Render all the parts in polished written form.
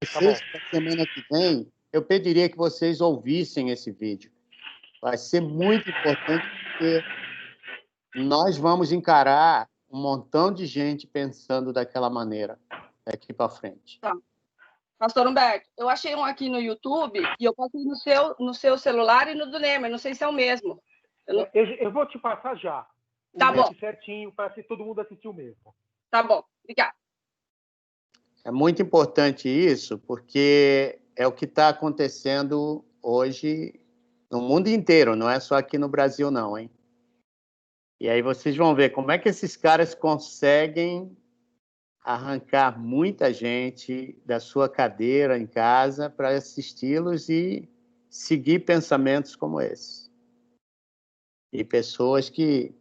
Tá vocês, bom. na semana que vem, eu pediria que vocês ouvissem esse vídeo. Vai ser muito importante, porque nós vamos encarar um montão de gente pensando daquela maneira daqui para frente. Tá. Pastor Humberto, eu achei um aqui no YouTube e eu passei no seu celular e no do Nemer. Não sei se é o mesmo. Eu vou te passar já. Tá bom. Certinho, para que todo mundo assistiu mesmo. Tá bom. Obrigada. É muito importante isso, porque é o que está acontecendo hoje no mundo inteiro, não é só aqui no Brasil, não, hein? E aí vocês vão ver como é que esses caras conseguem arrancar muita gente da sua cadeira em casa para assisti-los e seguir pensamentos como esse. E pessoas que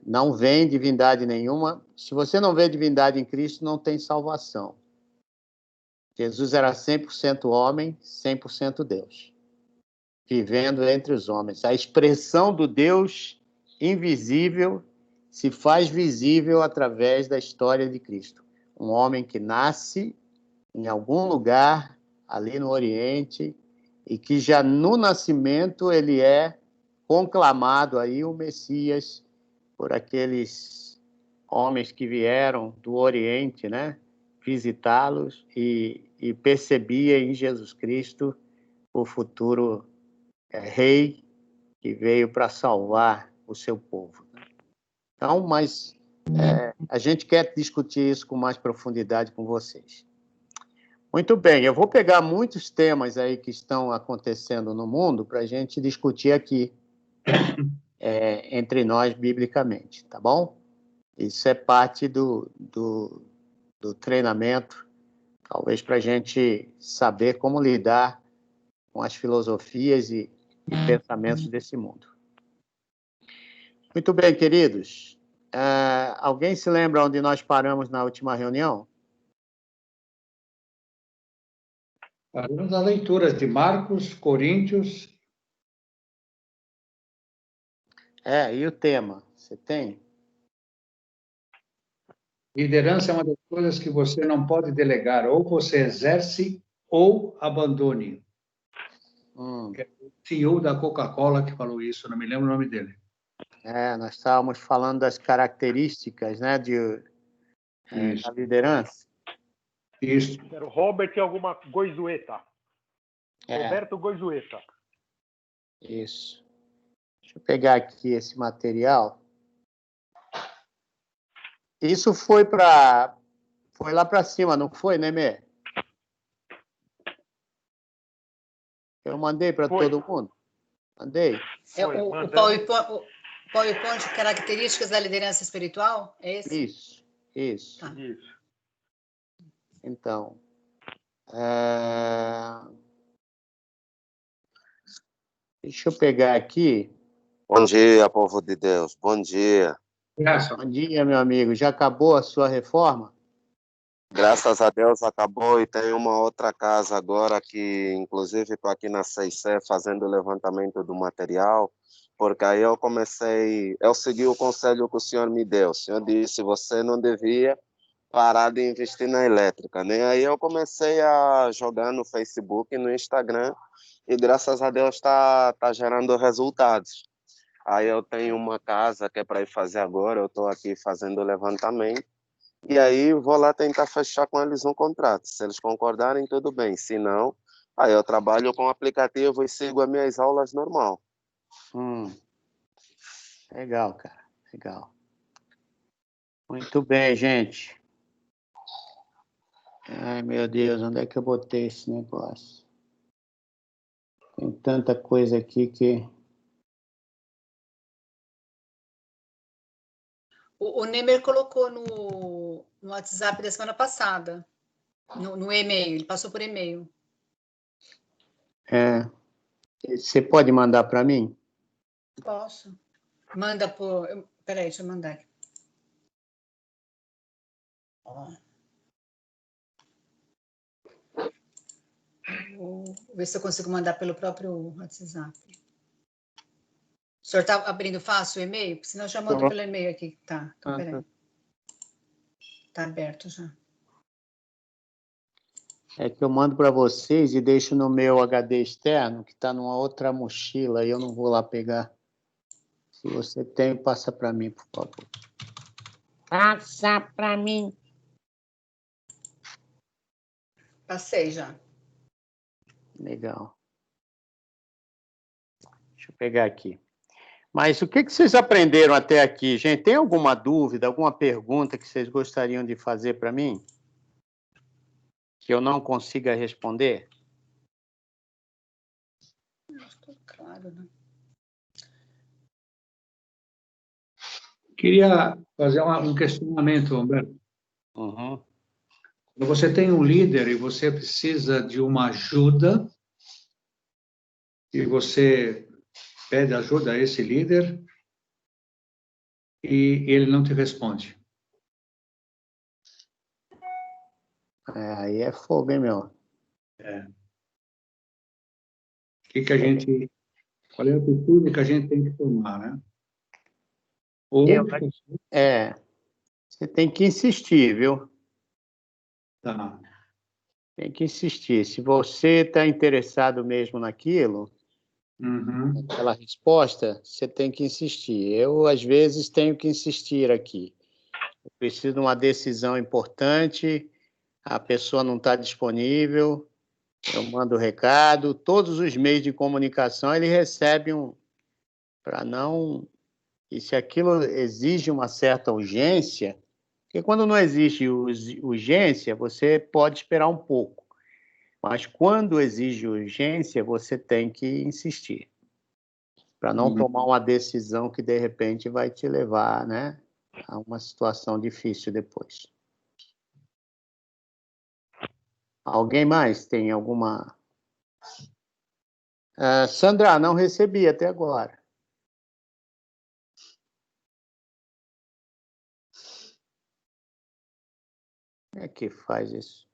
não veem divindade nenhuma. Se você não vê divindade em Cristo, não tem salvação. Jesus era 100% homem, 100% Deus, vivendo entre os homens. A expressão do Deus invisível se faz visível através da história de Cristo. Um homem que nasce em algum lugar ali no Oriente e que já no nascimento ele é conclamado aí o Messias por aqueles homens que vieram do Oriente, né, visitá-los e percebia em Jesus Cristo o futuro rei que veio para salvar o seu povo. Então, mas a gente quer discutir isso com mais profundidade com vocês. Muito bem, eu vou pegar muitos temas aí que estão acontecendo no mundo para a gente discutir aqui entre nós biblicamente, tá bom? Isso é parte do treinamento, talvez para a gente saber como lidar com as filosofias e pensamentos desse mundo. Muito bem, queridos. Alguém se lembra onde nós paramos na última reunião? Paramos na leitura de Marcos, Coríntios. E o tema? Você tem? Liderança é uma das coisas que você não pode delegar. Ou você exerce ou abandone. É o CEO da Coca-Cola que falou isso, não me lembro o nome dele. Nós estávamos falando das características, né, da liderança. Isso. Era o Robert alguma Goizueta. Roberto Goizueta. Isso. Deixa eu pegar aqui esse material. Isso foi lá para cima, não foi, né, Mê? Eu mandei para todo mundo? Mandei. O PowerPoint, características da liderança espiritual? É esse? Isso. Tá. Isso. Então, deixa eu pegar aqui. Bom dia, povo de Deus. Bom dia. Bom dia, meu amigo. Já acabou a sua reforma? Graças a Deus acabou e tem uma outra casa agora que, inclusive, estou aqui na 6C fazendo o levantamento do material, porque aí eu segui o conselho que o senhor me deu. O senhor disse, você não devia parar de investir na elétrica, né? Aí eu comecei a jogar no Facebook e no Instagram e, graças a Deus, está gerando resultados. Aí eu tenho uma casa que é para ir fazer agora, eu estou aqui fazendo o levantamento, e aí vou lá tentar fechar com eles um contrato. Se eles concordarem, tudo bem. Se não, aí eu trabalho com o aplicativo e sigo as minhas aulas normal. Legal, cara. Legal. Muito bem, gente. Ai, meu Deus, onde é que eu botei esse negócio? Tem tanta coisa aqui que... O Nemer colocou no WhatsApp da semana passada, no e-mail, ele passou por e-mail. Você pode mandar para mim? Posso. Manda por... Peraí, deixa eu mandar aqui. Vou ver se eu consigo mandar pelo próprio WhatsApp. O senhor está abrindo fácil o e-mail? Senão eu já mando pelo e-mail aqui. Tá, então peraí. Está aberto já. É que eu mando para vocês e deixo no meu HD externo, que está numa outra mochila, e eu não vou lá pegar. Se você tem, passa para mim, por favor. Passa para mim. Passei já. Legal. Deixa eu pegar aqui. Mas o que vocês aprenderam até aqui, gente? Tem alguma dúvida, alguma pergunta que vocês gostariam de fazer para mim? Que eu não consiga responder? Acho que claro, né? Queria fazer um questionamento, Humberto. Uhum. Quando você tem um líder e você precisa de uma ajuda, e você pede ajuda a esse líder, e ele não te responde. Aí é fogo, hein, meu? Qual é a atitude que a gente tem que tomar, né? Ou, você tem que insistir, viu? tá. Tem que insistir. Se você está interessado mesmo naquilo, naquela resposta, você tem que insistir. Eu, às vezes, tenho que insistir aqui. Eu preciso de uma decisão importante, a pessoa não está disponível, eu mando o recado, todos os meios de comunicação ele recebe para não... E se aquilo exige uma certa urgência, porque quando não existe urgência, você pode esperar um pouco. Mas quando exige urgência, você tem que insistir, para não tomar uma decisão que, de repente, vai te levar, né, a uma situação difícil depois. Alguém mais tem alguma... Sandra, não recebi até agora. Como é que faz isso?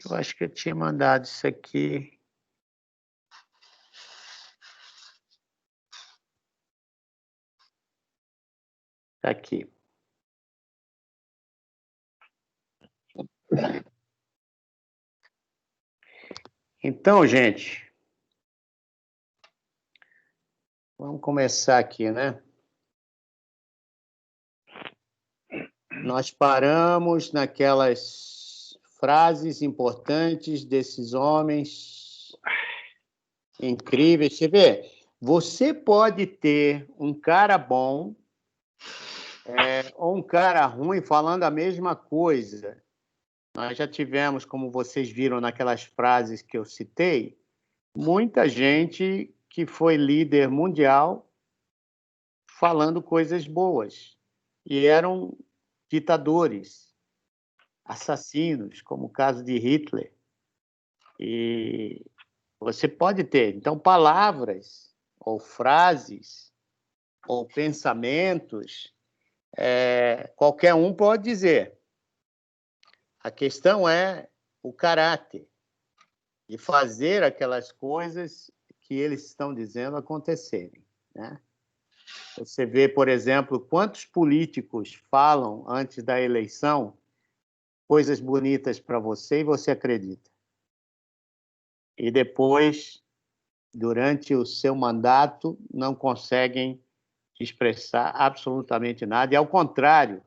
Eu acho que eu tinha mandado isso aqui. Tá aqui. Então, gente, vamos começar aqui, né? Nós paramos naquelas frases importantes desses homens incríveis. Você vê, você pode ter um cara bom ou um cara ruim falando a mesma coisa. Nós já tivemos, como vocês viram naquelas frases que eu citei, muita gente que foi líder mundial falando coisas boas. E eram ditadores, assassinos, como o caso de Hitler. E você pode ter, então, palavras, ou frases, ou pensamentos, qualquer um pode dizer. A questão é o caráter de fazer aquelas coisas que eles estão dizendo acontecerem, né? Você vê, por exemplo, quantos políticos falam antes da eleição coisas bonitas para você e você acredita. E depois, durante o seu mandato, não conseguem expressar absolutamente nada. E, ao contrário,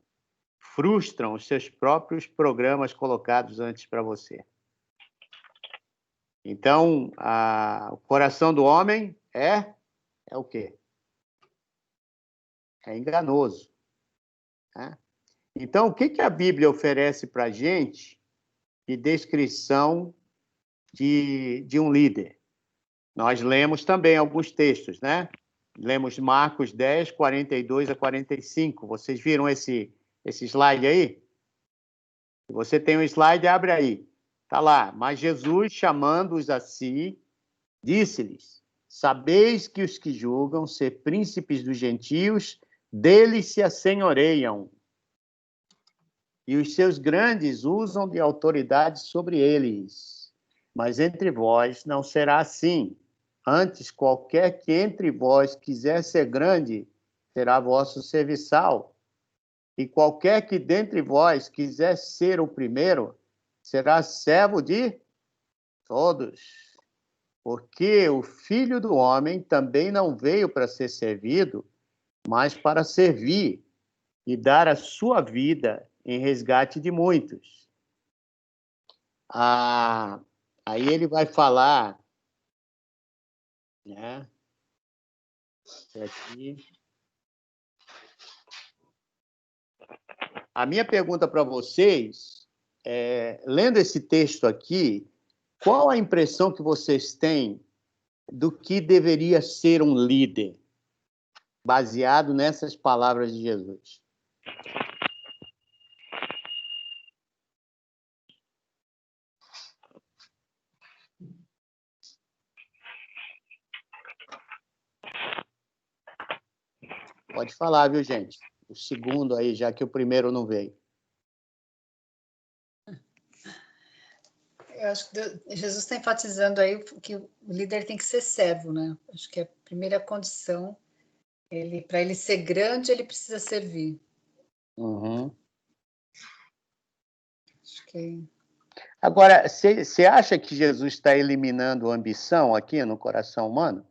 frustram os seus próprios programas colocados antes para você. Então, o coração do homem é o quê? É enganoso, né? Então, o que a Bíblia oferece para a gente de descrição de um líder? Nós lemos também alguns textos, né? Lemos Marcos 10, 42 a 45. Vocês viram esse slide aí? Se você tem um slide, abre aí. Está lá. Mas Jesus, chamando-os a si, disse-lhes: sabeis que os que julgam ser príncipes dos gentios, deles se assenhoreiam, e os seus grandes usam de autoridade sobre eles. Mas entre vós não será assim. Antes, qualquer que entre vós quiser ser grande, será vosso serviçal. E qualquer que dentre vós quiser ser o primeiro, será servo de todos. Porque o Filho do Homem também não veio para ser servido, mas para servir e dar a sua vida em resgate de muitos. Aí ele vai falar, né? Aqui. A minha pergunta para vocês, lendo esse texto aqui, qual a impressão que vocês têm do que deveria ser um líder, baseado nessas palavras de Jesus? Pode falar, viu, gente? O segundo aí, já que o primeiro não veio. Eu acho que Jesus está enfatizando aí que o líder tem que ser servo, né? Acho que é a primeira condição. Para ele ser grande, ele precisa servir. Uhum. Acho que... Agora, você acha que Jesus está eliminando a ambição aqui no coração humano?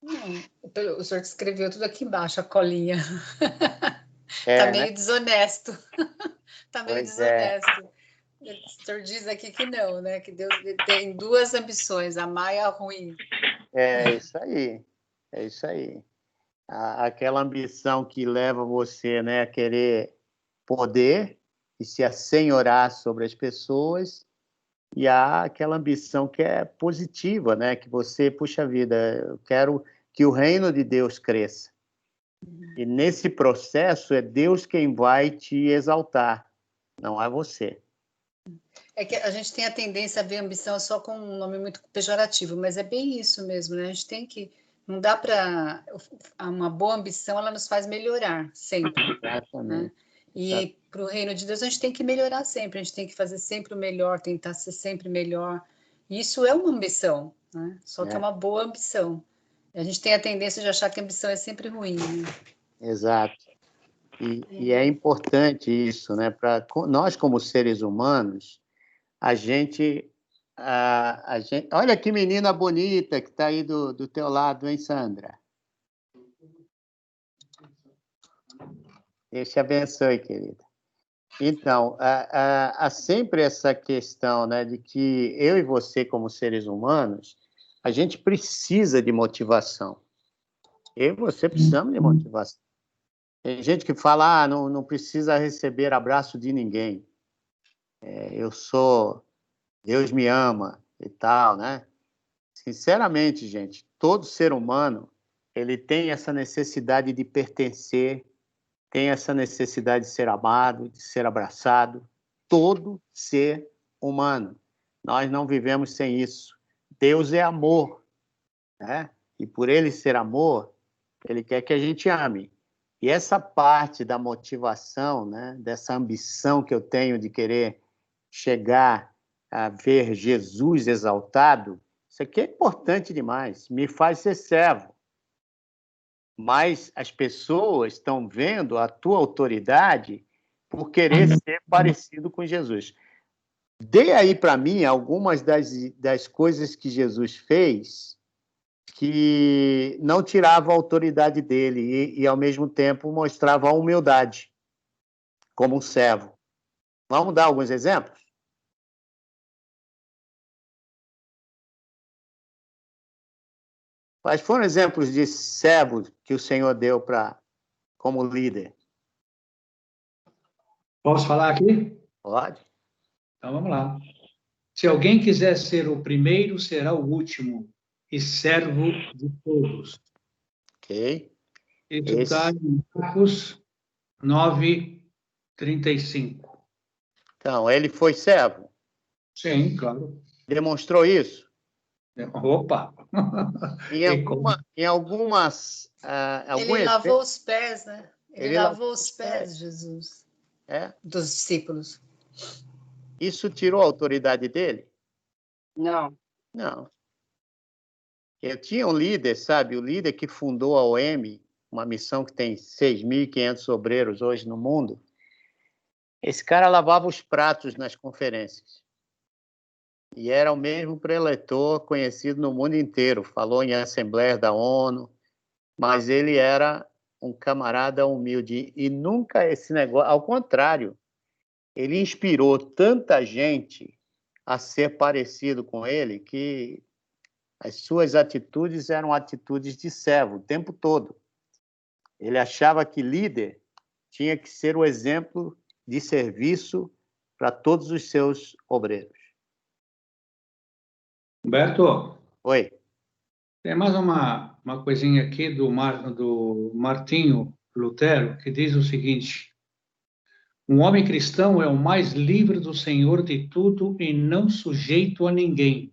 Não, o senhor escreveu tudo aqui embaixo, a colinha. Tá meio, né? Desonesto. Tá meio Pois desonesto. O senhor diz aqui que não, né? Que Deus tem duas ambições, a má e a ruim. É isso aí. É isso aí. Aquela ambição que leva você, né, a querer poder e se assenhorar sobre as pessoas, e há aquela ambição que é positiva, né, que você, puxa vida, eu quero que o reino de Deus cresça. E nesse processo é Deus quem vai te exaltar, não é você. É que a gente tem a tendência a ver ambição só com um nome muito pejorativo, mas é bem isso mesmo, né? A gente tem que... Não dá para... Uma boa ambição, ela nos faz melhorar, sempre. Exatamente. Né? E para o reino de Deus, a gente tem que melhorar sempre, a gente tem que fazer sempre o melhor, tentar ser sempre melhor. Isso é uma ambição, né? Só que é uma boa ambição. A gente tem a tendência de achar que a ambição é sempre ruim. Né? Exato. E é importante isso, né? Para nós, como seres humanos, a gente... Olha que menina bonita que está aí do teu lado, hein, Sandra? Deus te abençoe, querida. Então, há sempre essa questão, né, de que eu e você, como seres humanos, a gente precisa de motivação. Eu e você precisamos de motivação. Tem gente que fala, não precisa receber abraço de ninguém. Deus me ama e tal, né? Sinceramente, gente, todo ser humano, ele tem essa necessidade de pertencer, tem essa necessidade de ser amado, de ser abraçado. Todo ser humano. Nós não vivemos sem isso. Deus é amor, né? E por ele ser amor, ele quer que a gente ame. E essa parte da motivação, né, dessa ambição que eu tenho de querer chegar a ver Jesus exaltado, isso aqui é importante demais, me faz ser servo. Mas as pessoas estão vendo a tua autoridade por querer ser parecido com Jesus. Dê aí para mim algumas das coisas que Jesus fez que não tirava a autoridade dele e, ao mesmo tempo, mostrava a humildade como um servo. Vamos dar alguns exemplos? Quais foram exemplos de servos que o Senhor deu como líder? Posso falar aqui? Pode. Então, vamos lá. Se alguém quiser ser o primeiro, será o último, e servo de todos. Ok. Isso está em Marcos 9:35. Então, ele foi servo? Sim, claro. Demonstrou isso? Opa! Em algumas... Ele lavou os pés, né? Ele lavou os pés, Jesus. Dos discípulos. Isso tirou a autoridade dele? Não. Não. Eu tinha um líder, sabe? O líder que fundou a OM, uma missão que tem 6.500 obreiros hoje no mundo. Esse cara lavava os pratos nas conferências. E era o mesmo preletor conhecido no mundo inteiro. Falou em Assembleia da ONU, mas ele era um camarada humilde. E nunca esse negócio... Ao contrário, ele inspirou tanta gente a ser parecido com ele que as suas atitudes eram atitudes de servo o tempo todo. Ele achava que líder tinha que ser o exemplo de serviço para todos os seus obreiros. Humberto, Oi. tem mais uma coisinha aqui do Martinho Lutero, que diz o seguinte: um homem cristão é o mais livre do Senhor de tudo e não sujeito a ninguém.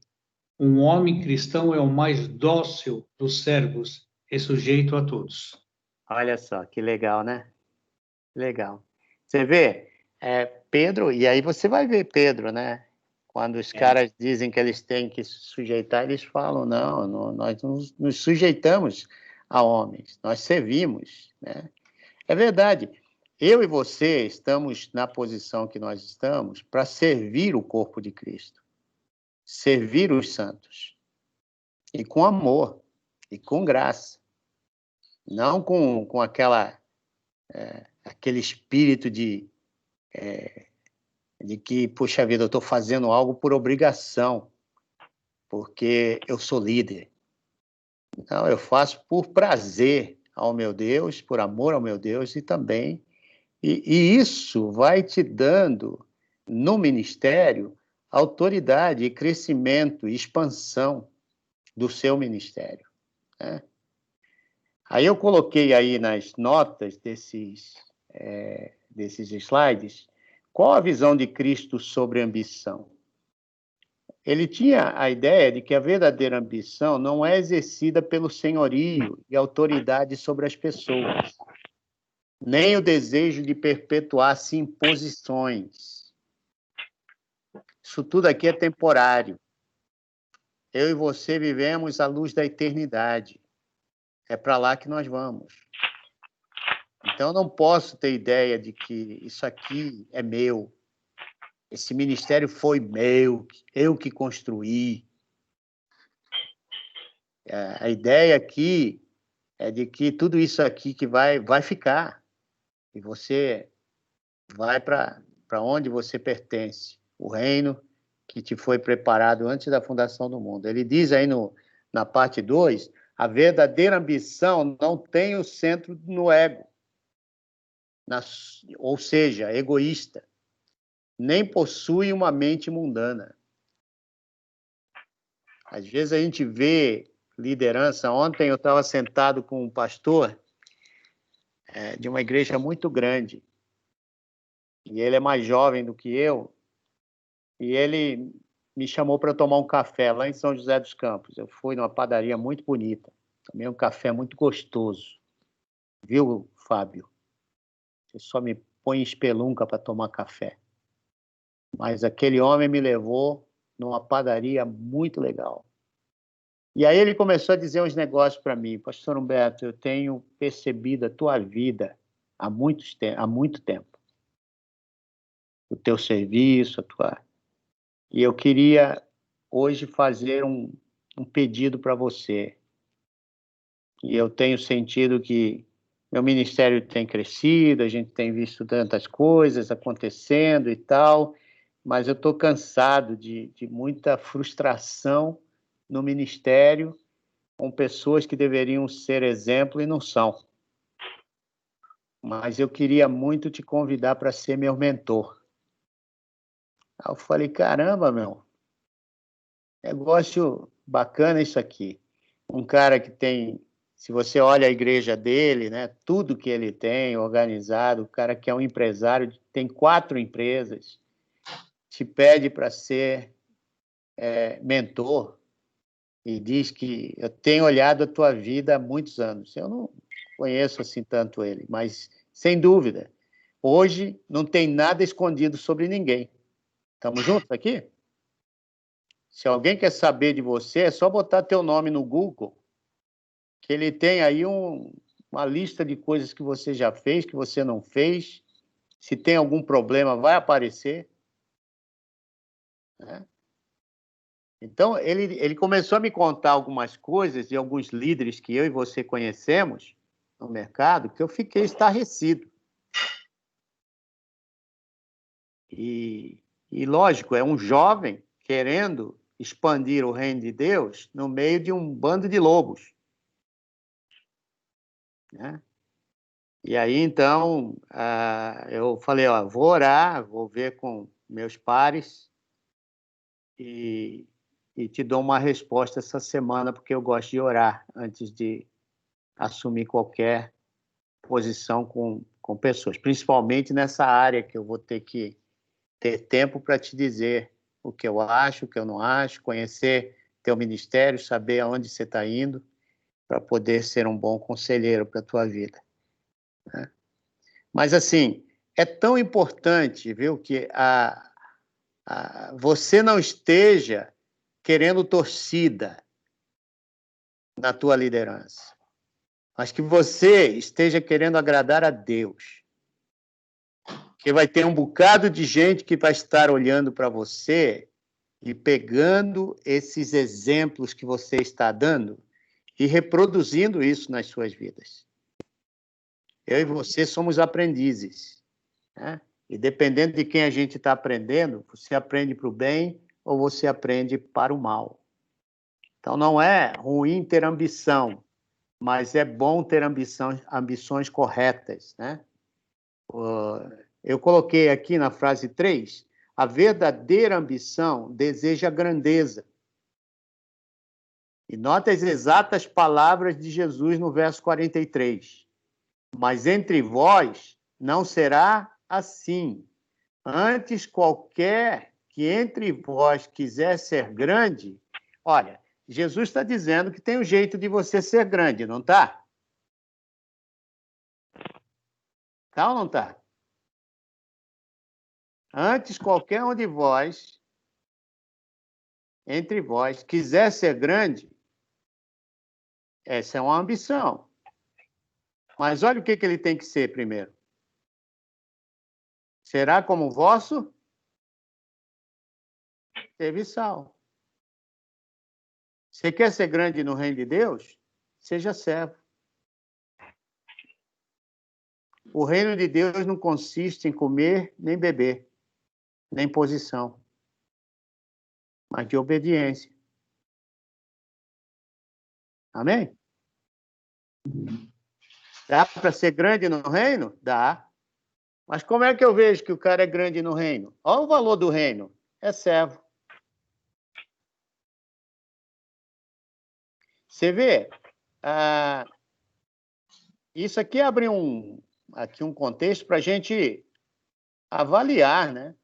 Um homem cristão é o mais dócil dos servos e sujeito a todos. Olha só, que legal, né? Legal. Você vê, Pedro, e aí você vai ver Pedro, né? Quando os caras dizem que eles têm que se sujeitar, eles falam, não, nós nos sujeitamos a homens, nós servimos, né? É verdade. Eu e você estamos na posição que nós estamos para servir o corpo de Cristo, servir os santos, e com amor, e com graça, não com aquele espírito de que, puxa vida, eu estou fazendo algo por obrigação, porque eu sou líder. Não, eu faço por prazer ao meu Deus, por amor ao meu Deus, e também... E isso vai te dando, no ministério, autoridade e crescimento e expansão do seu ministério, né? Aí eu coloquei aí nas notas desses slides, qual a visão de Cristo sobre ambição? Ele tinha a ideia de que a verdadeira ambição não é exercida pelo senhorio e autoridade sobre as pessoas, nem o desejo de perpetuar-se em posições. Isso tudo aqui é temporário. Eu e você vivemos à luz da eternidade. É para lá que nós vamos. Então, eu não posso ter ideia de que isso aqui é meu. Esse ministério foi meu, eu que construí. A ideia aqui é de que tudo isso aqui que vai ficar. E você vai para onde você pertence. O reino que te foi preparado antes da fundação do mundo. Ele diz aí na parte 2, a verdadeira ambição não tem o centro no ego, ou seja, egoísta, nem possui uma mente mundana. Às vezes a gente vê liderança. Ontem eu estava sentado com um pastor de uma igreja muito grande, e ele é mais jovem do que eu, e ele me chamou para tomar um café lá em São José dos Campos. Eu fui numa padaria muito bonita, tomei um café muito gostoso. Viu, Fábio? Você só me põe em espelunca para tomar café. Mas aquele homem me levou numa padaria muito legal. E aí ele começou a dizer uns negócios para mim. Pastor Humberto, eu tenho percebido a tua vida há muito tempo. O teu serviço, E eu queria hoje fazer um pedido para você. E eu tenho sentido que meu ministério tem crescido, a gente tem visto tantas coisas acontecendo e tal, mas eu estou cansado de muita frustração no ministério com pessoas que deveriam ser exemplo e não são. Mas eu queria muito te convidar para ser meu mentor. Aí eu falei, caramba, meu, negócio bacana isso aqui. Um cara que tem, se você olha a igreja dele, né, tudo que ele tem organizado, o cara que é um empresário, tem 4 empresas, te pede para ser mentor e diz que eu tenho olhado a tua vida há muitos anos. Eu não conheço assim tanto ele, mas sem dúvida, hoje não tem nada escondido sobre ninguém. Estamos juntos aqui? Se alguém quer saber de você, é só botar teu nome no Google, que ele tem aí uma lista de coisas que você já fez, que você não fez, Se tem algum problema, vai aparecer. Né? Então, ele começou a me contar algumas coisas de alguns líderes que eu e você conhecemos no mercado, que eu fiquei estarrecido. E lógico, é um jovem querendo expandir o reino de Deus no meio de um bando de lobos. Né? E aí, então, eu falei, ó, vou orar, vou ver com meus pares e te dou uma resposta essa semana, porque eu gosto de orar antes de assumir qualquer posição com pessoas, principalmente nessa área que eu vou ter que ter tempo para te dizer o que eu acho, o que eu não acho, conhecer teu ministério, saber aonde você está indo, para poder ser um bom conselheiro para a tua vida. Né? Mas, assim, é tão importante, viu, que você não esteja querendo torcida na tua liderança, mas que você esteja querendo agradar a Deus. Que vai ter um bocado de gente que vai estar olhando para você e pegando esses exemplos que você está dando e reproduzindo isso nas suas vidas. Eu e você somos aprendizes, né? E dependendo de quem a gente está aprendendo, você aprende para o bem ou você aprende para o mal. Então, não é ruim ter ambição, mas é bom ter ambições corretas, né? Eu coloquei aqui na frase 3, a verdadeira ambição deseja grandeza. E nota as exatas palavras de Jesus no verso 43. Mas entre vós não será assim. Antes, qualquer que entre vós quiser ser grande... Olha, Jesus está dizendo que tem um jeito de você ser grande, não está? Tá ou não está? Antes, qualquer um de vós, entre vós, quiser ser grande, essa é uma ambição. Mas olha o que ele tem que ser primeiro. Será como o vosso serviçal. Você quer ser grande no reino de Deus? Seja servo. O reino de Deus não consiste em comer nem beber, nem posição, mas de obediência. Amém? Dá para ser grande no reino? Dá. Mas como é que eu vejo que o cara é grande no reino? Olha o valor do reino. É servo. Você vê, isso aqui abre um contexto para a gente avaliar, né,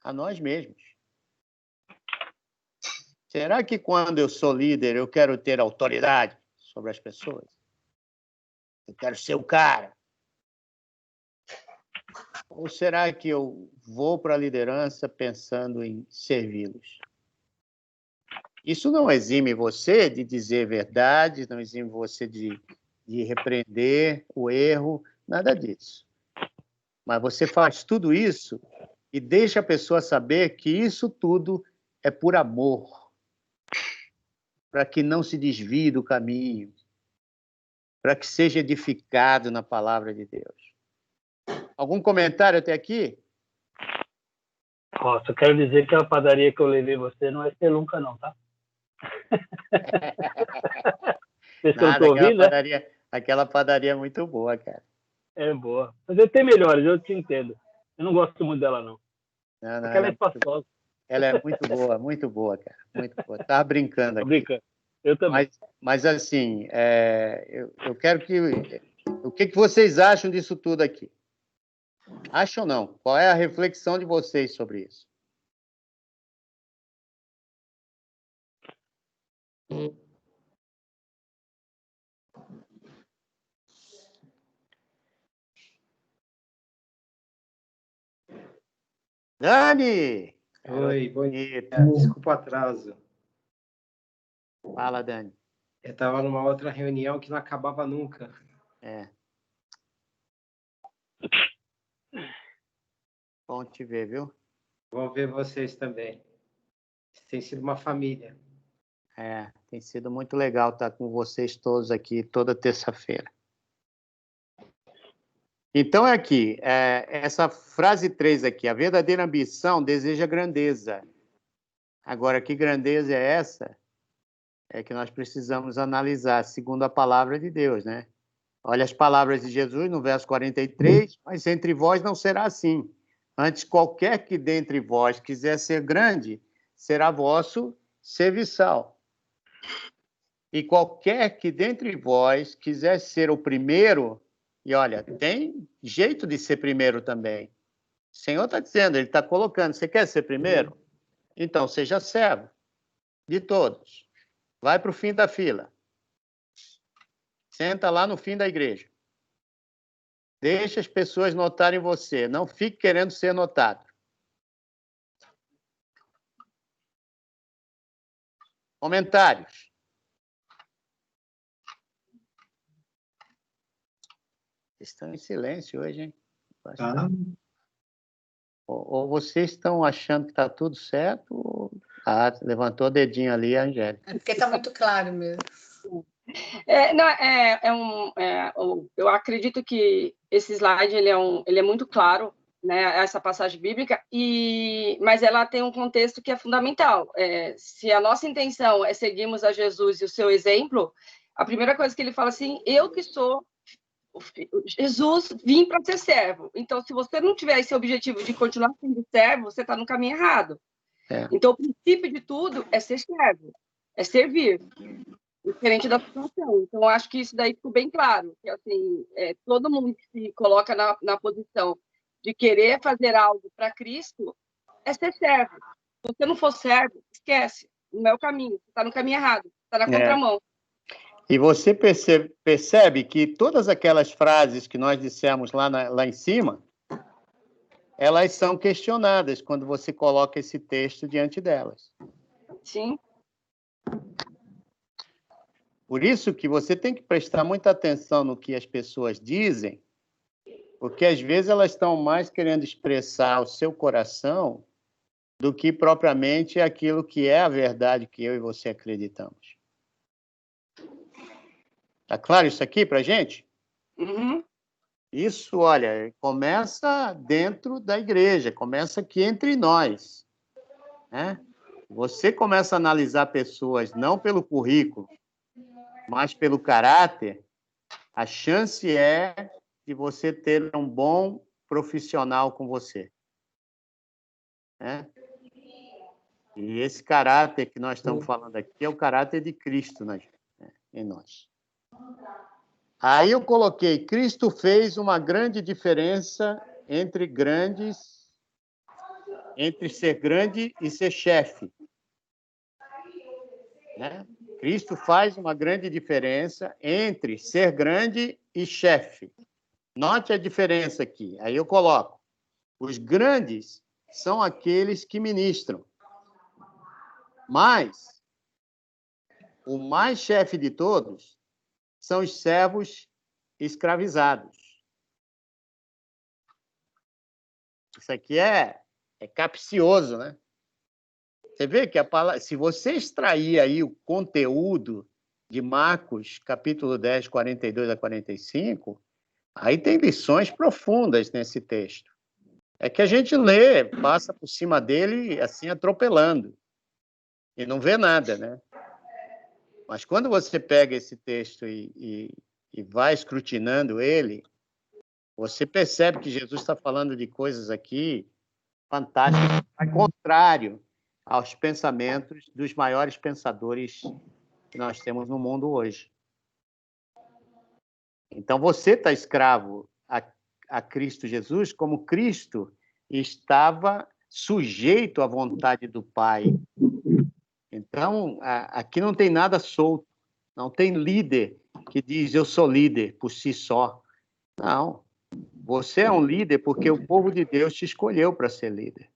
a nós mesmos. Será que quando eu sou líder eu quero ter autoridade sobre as pessoas? Eu quero ser o cara? Ou será que eu vou para a liderança pensando em servi-los? Isso não exime você de dizer verdade, não exime você de repreender o erro, nada disso. Mas você faz tudo isso e deixa a pessoa saber que isso tudo é por amor, para que não se desvie do caminho, para que seja edificado na palavra de Deus. Algum comentário até aqui? Ó, só quero dizer que a padaria que eu levei você não é Spelunca, não, tá? Nada, aquela padaria é muito boa, cara. É boa. Mas eu tenho melhores, eu te entendo. Eu não gosto muito dela, não. Não, aquela é espaçosa. Ela é muito boa, cara. Muito boa. Tava brincando aqui. Brincando. Eu também. Mas assim, eu quero que... O que vocês acham disso tudo aqui? Acham ou não? Qual é a reflexão de vocês sobre isso? Dani! Oi, bom dia. Desculpa o atraso. Fala, Dani. Eu estava numa outra reunião que não acabava nunca. Bom te ver, viu? Vou ver vocês também. Tem sido uma família. Tem sido muito legal estar com vocês todos aqui toda terça-feira. Então, aqui, essa frase 3 aqui, a verdadeira ambição deseja grandeza. Agora, que grandeza é essa? É que nós precisamos analisar, segundo a palavra de Deus, né? Olha as palavras de Jesus no verso 43, mas entre vós não será assim. Antes, qualquer que dentre vós quiser ser grande, será vosso serviçal. E qualquer que dentre vós quiser ser o primeiro, e olha, tem jeito de ser primeiro também. O Senhor está dizendo, ele está colocando, você quer ser primeiro? Então, seja servo de todos. Vai para o fim da fila. Senta lá no fim da igreja. Deixa as pessoas notarem você. Não fique querendo ser notado. Comentários. Estão em silêncio hoje, hein? Ou vocês estão achando que está tudo certo? Levantou o dedinho ali, a Angélica. É porque está muito claro mesmo. Eu acredito que esse slide ele é muito claro, né, essa passagem bíblica, mas ela tem um contexto que é fundamental. Se a nossa intenção é seguirmos a Jesus e o seu exemplo, a primeira coisa que ele fala assim, eu que sou Jesus, vim para ser servo. Então, se você não tiver esse objetivo de continuar sendo servo, você está no caminho errado. Então, o princípio de tudo é ser servo, é servir. Diferente da situação. Então, eu acho que isso daí ficou bem claro. Que, assim, todo mundo que se coloca na posição de querer fazer algo para Cristo é ser servo. Se você não for servo, esquece. Não é o caminho. Você está no caminho errado. Está na contramão. E você percebe que todas aquelas frases que nós dissemos lá em cima, elas são questionadas quando você coloca esse texto diante delas. Sim. Por isso que você tem que prestar muita atenção no que as pessoas dizem, porque às vezes elas estão mais querendo expressar o seu coração do que propriamente aquilo que é a verdade que eu e você acreditamos. Tá claro isso aqui pra gente? Uhum. Isso, olha, começa dentro da igreja, começa aqui entre nós, né? Você começa a analisar pessoas não pelo currículo, mas pelo caráter, a chance é de você ter um bom profissional com você, né? E esse caráter que nós estamos falando aqui é o caráter de Cristo, né, em nós. Aí eu coloquei, Cristo fez uma grande diferença entre ser grande e ser chefe, né? Cristo faz uma grande diferença entre ser grande e chefe. Note a diferença aqui. Aí eu coloco, os grandes são aqueles que ministram, mas o mais chefe de todos são os servos escravizados. Isso aqui é capcioso, né? Você vê que a palavra, se você extrair aí o conteúdo de Marcos, capítulo 10, 42 a 45, aí tem lições profundas nesse texto. É que a gente lê, passa por cima dele, assim, atropelando, e não vê nada, né? Mas quando você pega esse texto e vai escrutinando ele, você percebe que Jesus está falando de coisas aqui fantásticas, ao contrário aos pensamentos dos maiores pensadores que nós temos no mundo hoje. Então, você está escravo a Cristo Jesus, como Cristo estava sujeito à vontade do Pai. Então, aqui não tem nada solto, não tem líder que diz, eu sou líder por si só. Não, você é um líder porque o povo de Deus te escolheu para ser líder.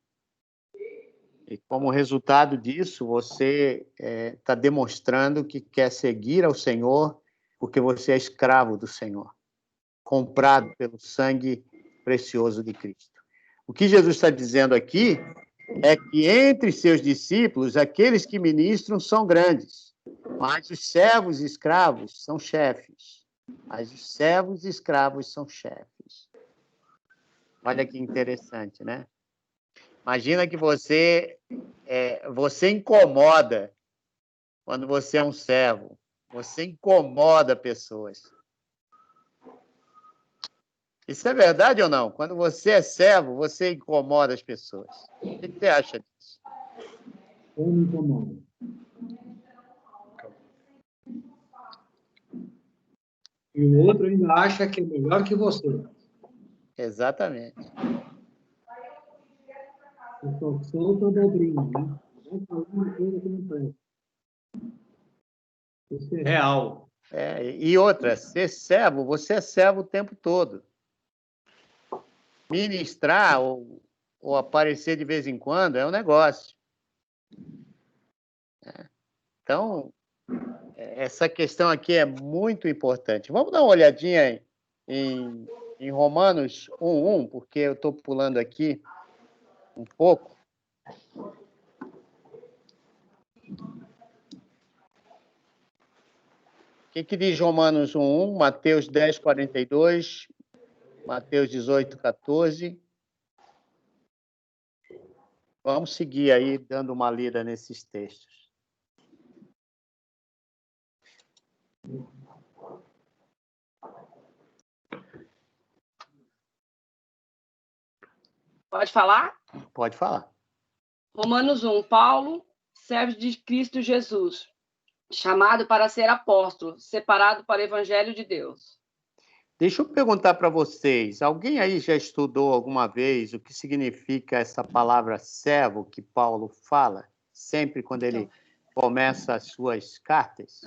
E como resultado disso, você está demonstrando que quer seguir ao Senhor porque você é escravo do Senhor, comprado pelo sangue precioso de Cristo. O que Jesus está dizendo aqui é que entre seus discípulos, aqueles que ministram são grandes, mas os servos e escravos são chefes. Mas os servos e escravos são chefes. Olha que interessante, né? Imagina que você incomoda quando você é um servo. Você incomoda pessoas. Isso é verdade ou não? Quando você é servo, você incomoda as pessoas. O que você acha disso? Eu me incomodo. E o outro ainda acha que é melhor que você. Exatamente. Eu só solto a dobrinha, né? Vou falar uma coisa que não presta. Isso é real. E outra, ser servo, você é servo o tempo todo. Ministrar ou aparecer de vez em quando é um negócio. Então, essa questão aqui é muito importante. Vamos dar uma olhadinha em Romanos 1:1, porque eu estou pulando aqui um pouco. O que diz Romanos 1:1, Mateus 10:42, Mateus 18:14? Vamos seguir aí, dando uma lida nesses textos. Pode falar? Pode falar. Romanos 1. Paulo, servo de Cristo Jesus, chamado para ser apóstolo, separado para o evangelho de Deus. Deixa eu perguntar para vocês, alguém aí já estudou alguma vez o que significa essa palavra servo que Paulo fala, sempre quando ele começa as suas cartas?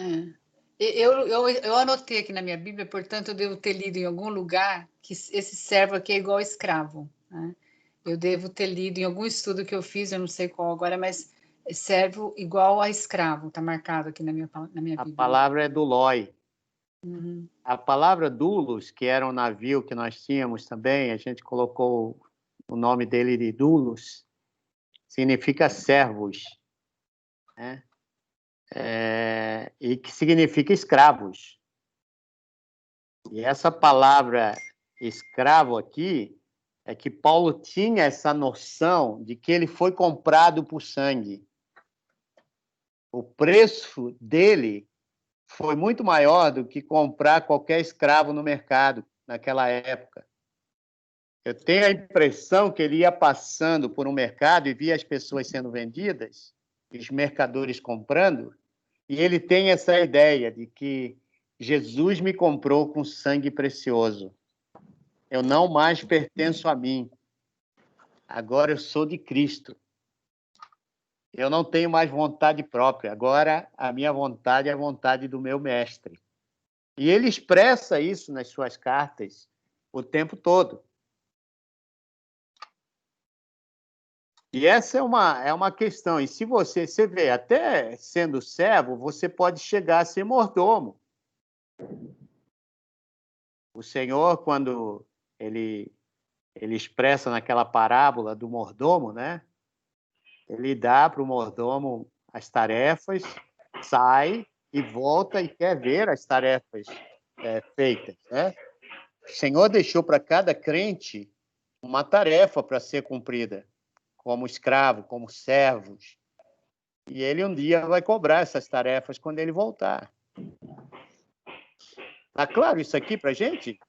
Eu anotei aqui na minha Bíblia, portanto, eu devo ter lido em algum lugar que esse servo aqui é igual escravo, né? Eu devo ter lido em algum estudo que eu fiz, eu não sei qual agora, mas servo igual a escravo, está marcado aqui na minha Bíblia. A palavra é duloi. Uhum. A palavra dulos, que era um navio que nós tínhamos também, a gente colocou o nome dele de dulos, significa servos, né? E que significa escravos. E essa palavra escravo aqui é que Paulo tinha essa noção de que ele foi comprado por sangue. O preço dele foi muito maior do que comprar qualquer escravo no mercado naquela época. Eu tenho a impressão que ele ia passando por um mercado e via as pessoas sendo vendidas, os mercadores comprando, e ele tem essa ideia de que Jesus me comprou com sangue precioso. Eu não mais pertenço a mim. Agora eu sou de Cristo. Eu não tenho mais vontade própria. Agora a minha vontade é a vontade do meu mestre. E ele expressa isso nas suas cartas o tempo todo. E essa é uma questão. E se você vê, até sendo servo, você pode chegar a ser mordomo. O Senhor, quando ele expressa naquela parábola do mordomo, né? Ele dá para o mordomo as tarefas, sai e volta e quer ver as tarefas feitas, né? O Senhor deixou para cada crente uma tarefa para ser cumprida, como escravo, como servos. E ele um dia vai cobrar essas tarefas quando ele voltar. Tá claro isso aqui para a gente?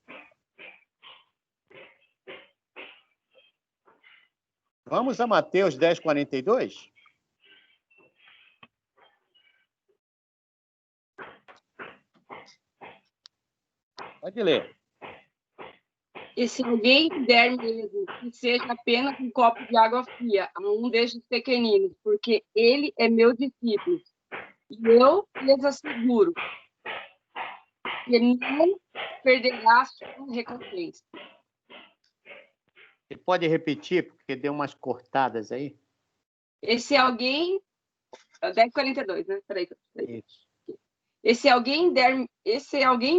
Vamos a Mateus 10:42? Pode ler. E se alguém der medo, que seja apenas um copo de água fria a um destes pequeninos, porque ele é meu discípulo. E eu lhes asseguro que não perderá a sua recompensa. Você pode repetir, porque deu umas cortadas aí? Esse alguém... 10:42, né? Peraí. Isso. Esse alguém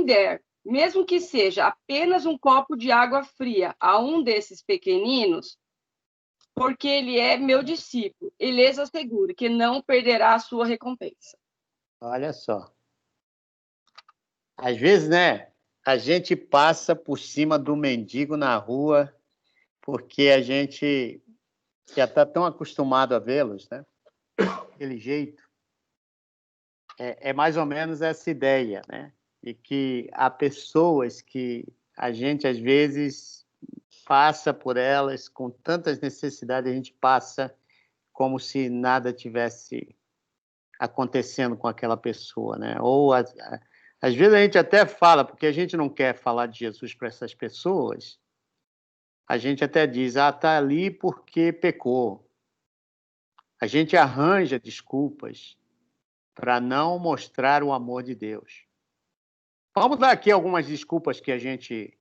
der, mesmo que seja apenas um copo de água fria a um desses pequeninos, porque ele é meu discípulo. E lhes asseguro que não perderá a sua recompensa. Olha só. Às vezes, né, a gente passa por cima do mendigo na rua porque a gente já está tão acostumado a vê-los, né? Aquele jeito. É mais ou menos essa ideia, né? E que há pessoas que a gente, às vezes, passa por elas com tantas necessidades, a gente passa como se nada tivesse acontecendo com aquela pessoa, né? Ou, às vezes, a gente até fala, porque a gente não quer falar de Jesus para essas pessoas, a gente até diz, está ali porque pecou. A gente arranja desculpas para não mostrar o amor de Deus. Vamos dar aqui algumas desculpas que a gente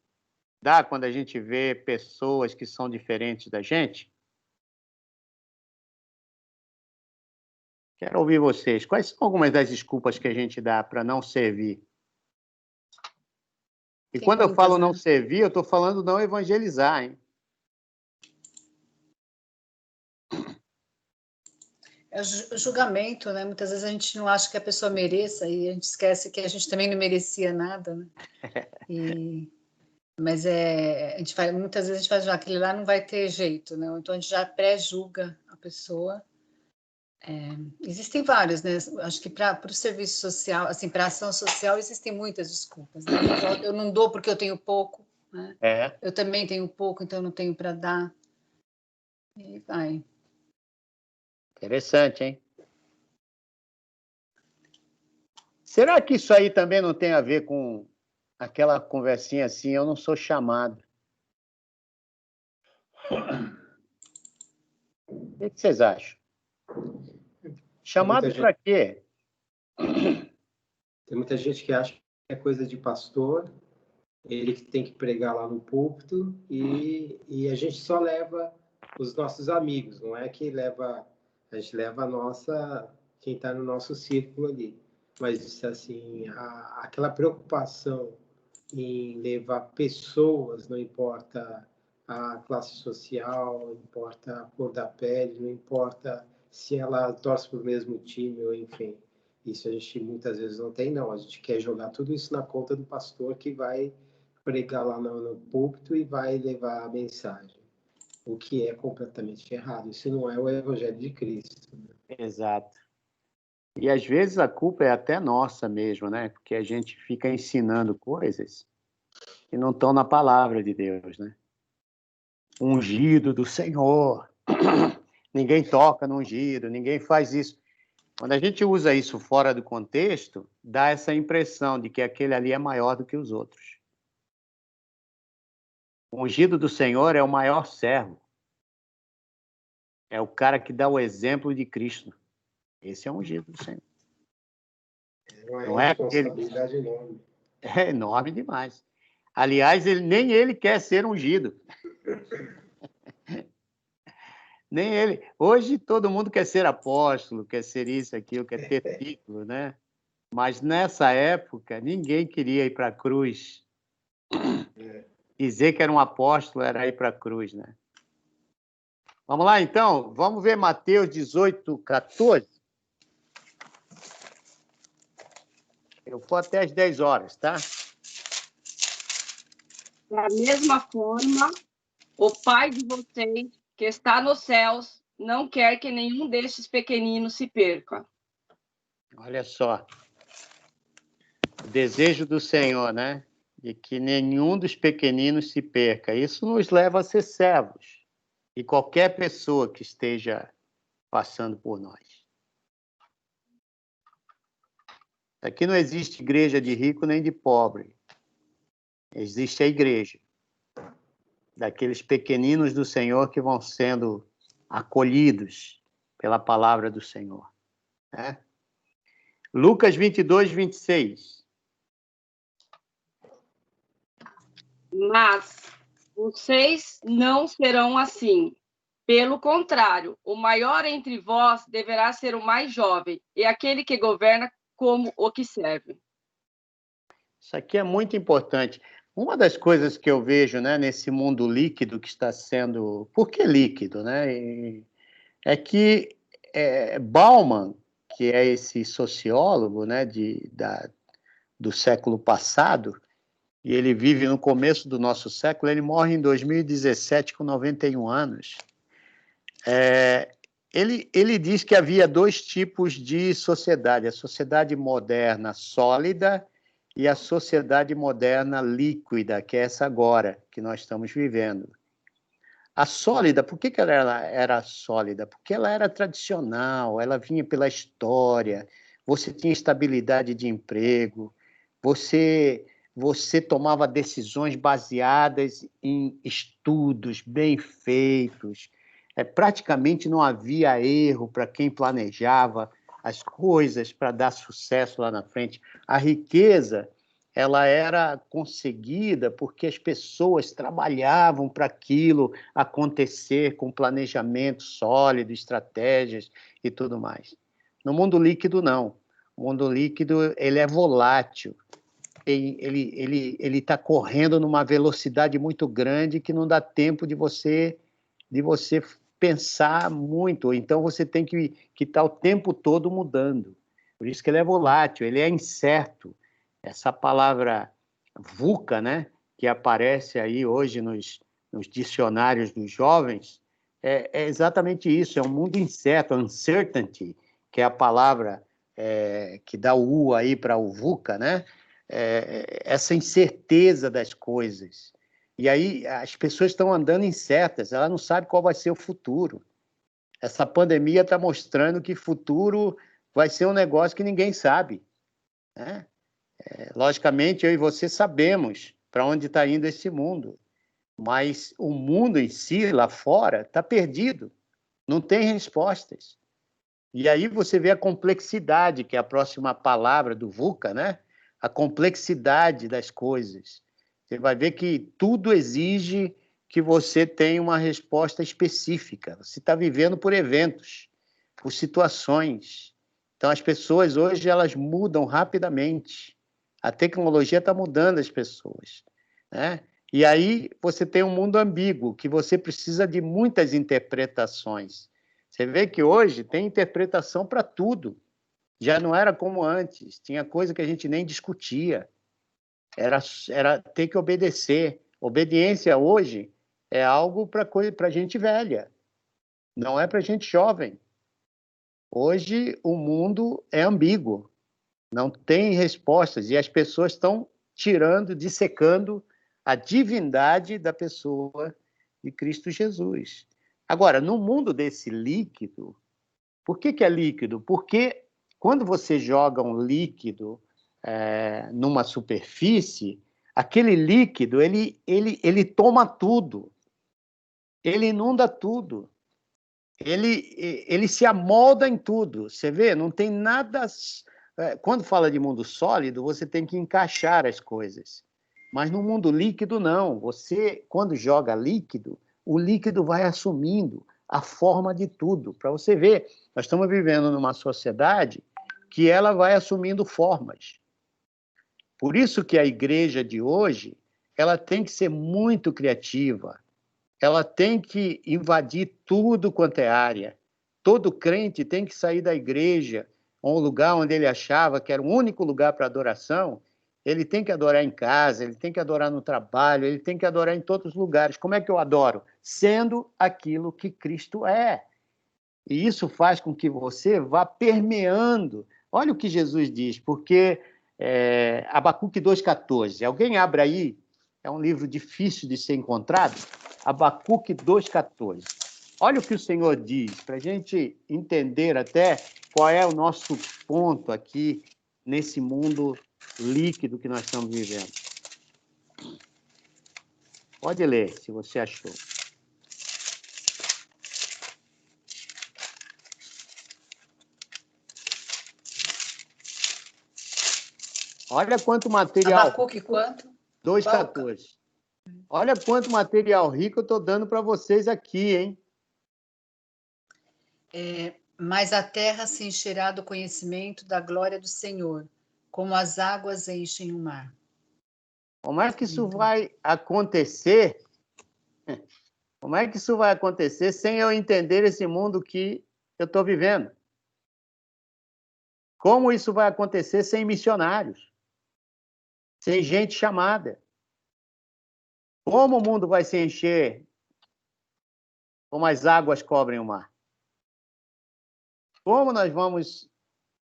dá quando a gente vê pessoas que são diferentes da gente? Quero ouvir vocês. Quais são algumas das desculpas que a gente dá para não servir? E quando eu falo não servir, eu estou falando não evangelizar, hein? É o julgamento, né? Muitas vezes a gente não acha que a pessoa mereça e a gente esquece que a gente também não merecia nada, né? Mas muitas vezes a gente faz, aquele lá não vai ter jeito, né? Então a gente já pré-julga a pessoa. Existem vários, né? Acho que para o serviço social, assim, para a ação social, existem muitas desculpas, né? Eu não dou porque eu tenho pouco, né? Eu também tenho pouco, então eu não tenho para dar. E vai. Interessante, hein? Será que isso aí também não tem a ver com aquela conversinha assim, eu não sou chamado? O que vocês acham? Chamado para quê? Tem muita gente que acha que é coisa de pastor, ele que tem que pregar lá no púlpito, e a gente só leva os nossos amigos, não é que a gente leva quem está no nosso círculo ali. Mas, assim, aquela preocupação em levar pessoas, não importa a classe social, não importa a cor da pele, não importa se ela torce para o mesmo time, ou enfim. Isso a gente muitas vezes não tem, não. A gente quer jogar tudo isso na conta do pastor que vai pregar lá no púlpito e vai levar a mensagem. O que é completamente errado. Isso não é o Evangelho de Cristo. Exato. E às vezes a culpa é até nossa mesmo, né? Porque a gente fica ensinando coisas que não estão na palavra de Deus, né? Ungido do Senhor. Ninguém toca no ungido, ninguém faz isso. Quando a gente usa isso fora do contexto, dá essa impressão de que aquele ali é maior do que os outros. O ungido do Senhor é o maior servo. É o cara que dá o exemplo de Cristo. Esse é o ungido do Senhor. É uma responsabilidade enorme. É enorme demais. Aliás, nem ele quer ser ungido. Nem ele. Hoje todo mundo quer ser apóstolo, quer ser isso, aquilo, quer ter título, né? Mas nessa época, ninguém queria ir para a cruz. Dizer que era um apóstolo era ir para a cruz, né? Vamos lá, então? Vamos ver Mateus 18, 14. Eu vou até às 10 horas, tá? Da mesma forma, o Pai de vocês, que está nos céus, não quer que nenhum destes pequeninos se perca. Olha só. O desejo do Senhor, né? De que nenhum dos pequeninos se perca. Isso nos leva a ser servos. E qualquer pessoa que esteja passando por nós. Aqui não existe igreja de rico nem de pobre. Existe a igreja daqueles pequeninos do Senhor que vão sendo acolhidos pela palavra do Senhor. Né? Lucas 22, 26. Mas vocês não serão assim. Pelo contrário, o maior entre vós deverá ser o mais jovem, e aquele que governa como o que serve. Isso aqui é muito importante. Uma das coisas que eu vejo, né, nesse mundo líquido que está sendo... Por que líquido, né? É que Bauman, que é esse sociólogo, né, do século passado, e ele vive no começo do nosso século, ele morre em 2017 com 91 anos. Ele diz que havia dois tipos de sociedade, a sociedade moderna sólida e a sociedade moderna líquida, que é essa agora que nós estamos vivendo. A sólida, por que ela era sólida? Porque ela era tradicional, ela vinha pela história, você tinha estabilidade de emprego, você tomava decisões baseadas em estudos bem feitos, praticamente não havia erro para quem planejava as coisas para dar sucesso lá na frente. A riqueza, ela era conseguida porque as pessoas trabalhavam para aquilo acontecer com planejamento sólido, estratégias e tudo mais. No mundo líquido, não. O mundo líquido, ele é volátil. Ele está correndo numa velocidade muito grande que não dá tempo de você pensar muito. Então, você tem que estar o tempo todo mudando. Por isso que ele é volátil, ele é incerto. Essa palavra VUCA, né, que aparece aí hoje nos dicionários dos jovens, é exatamente isso, é um mundo incerto, uncertainty, que é a palavra que dá o U aí para o VUCA, né? Essa incerteza das coisas. E aí as pessoas estão andando incertas, elas não sabem qual vai ser o futuro. Essa pandemia está mostrando que futuro vai ser um negócio que ninguém sabe, né? Logicamente, eu e você sabemos para onde está indo esse mundo, mas o mundo em si, lá fora, está perdido, não tem respostas. E aí você vê a complexidade, que é a próxima palavra do VUCA, né? A complexidade das coisas. Você vai ver que tudo exige que você tenha uma resposta específica. Você está vivendo por eventos, por situações. Então, as pessoas hoje, elas mudam rapidamente. A tecnologia está mudando as pessoas, né? E aí você tem um mundo ambíguo, que você precisa de muitas interpretações. Você vê que hoje tem interpretação para tudo. Já não era como antes. Tinha coisa que a gente nem discutia. Era ter que obedecer. Obediência hoje é algo para gente velha. Não é para gente jovem. Hoje o mundo é ambíguo. Não tem respostas, e as pessoas estão tirando, dissecando a divindade da pessoa de Cristo Jesus. Agora, no mundo desse líquido, por que é líquido? Porque quando você joga um líquido numa superfície, aquele líquido, ele toma tudo, ele inunda tudo, ele se amolda em tudo. Você vê, não tem nada... Quando fala de mundo sólido, você tem que encaixar as coisas. Mas no mundo líquido, não. Você, quando joga líquido, o líquido vai assumindo a forma de tudo. Para você ver, nós estamos vivendo numa sociedade que ela vai assumindo formas. Por isso que a igreja de hoje, ela tem que ser muito criativa. Ela tem que invadir tudo quanto é área. Todo crente tem que sair da igreja, um lugar onde ele achava que era o único lugar para adoração. Ele tem que adorar em casa, ele tem que adorar no trabalho, ele tem que adorar em todos os lugares. Como é que eu adoro? Sendo aquilo que Cristo é. E isso faz com que você vá permeando. Olha o que Jesus diz, porque Abacuque 2,14. Alguém abre aí? É um livro difícil de ser encontrado. Abacuque 2,14. Olha o que o Senhor diz, para a gente entender até qual é o nosso ponto aqui nesse mundo líquido que nós estamos vivendo. Pode ler, se você achou. Olha quanto material... Abacuque quanto? 2,14. Olha quanto material rico eu estou dando para vocês aqui, hein? Mas a terra se encherá do conhecimento da glória do Senhor, como as águas enchem o mar. Como é que isso vai acontecer? Como é que isso vai acontecer sem eu entender esse mundo que eu estou vivendo? Como isso vai acontecer sem missionários? Sem gente chamada? Como o mundo vai se encher como as águas cobrem o mar? Como nós vamos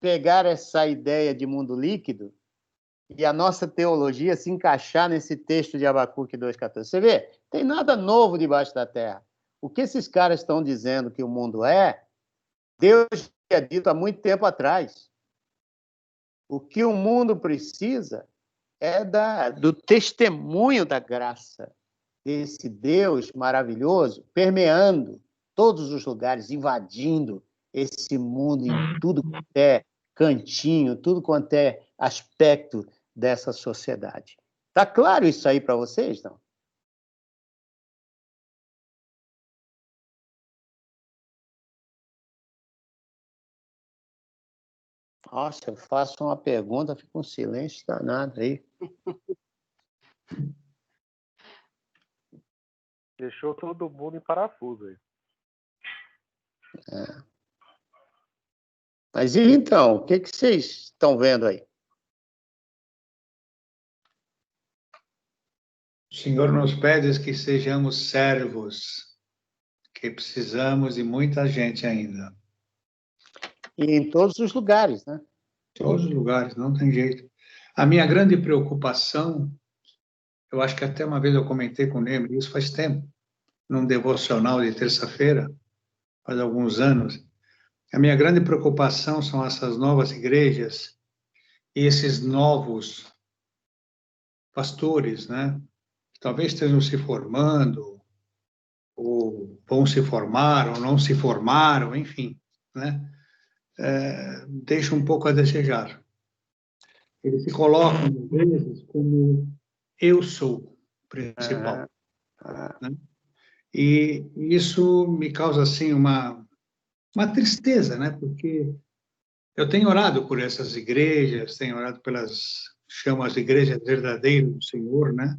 pegar essa ideia de mundo líquido e a nossa teologia se encaixar nesse texto de Abacuque 2,14? Você vê, tem nada novo debaixo da terra. O que esses caras estão dizendo que o mundo é, Deus tinha dito há muito tempo atrás. O que o mundo precisa é do testemunho da graça desse Deus maravilhoso, permeando todos os lugares, invadindo esse mundo em tudo quanto é cantinho, tudo quanto é aspecto dessa sociedade. Tá claro isso aí para vocês, não? Nossa, eu faço uma pergunta, fica um silêncio danado aí. Deixou todo mundo em parafuso aí. É. Mas e então, o que vocês estão vendo aí? O Senhor nos pede que sejamos servos, que precisamos de muita gente ainda. E em todos os lugares, né? Todos os lugares, não tem jeito. A minha grande preocupação, eu acho que até uma vez eu comentei com o Neme, isso faz tempo, num devocional de terça-feira, faz alguns anos. A minha grande preocupação são essas novas igrejas e esses novos pastores, né? Talvez estejam se formando, ou vão se formar, ou não se formaram, enfim, né? Deixa um pouco a desejar. Eles se colocam, às vezes, como eu sou principal. Né? E isso me causa, assim, uma tristeza, né? Porque eu tenho orado por essas igrejas, tenho orado pelas, chamo as igrejas verdadeiras do Senhor, né?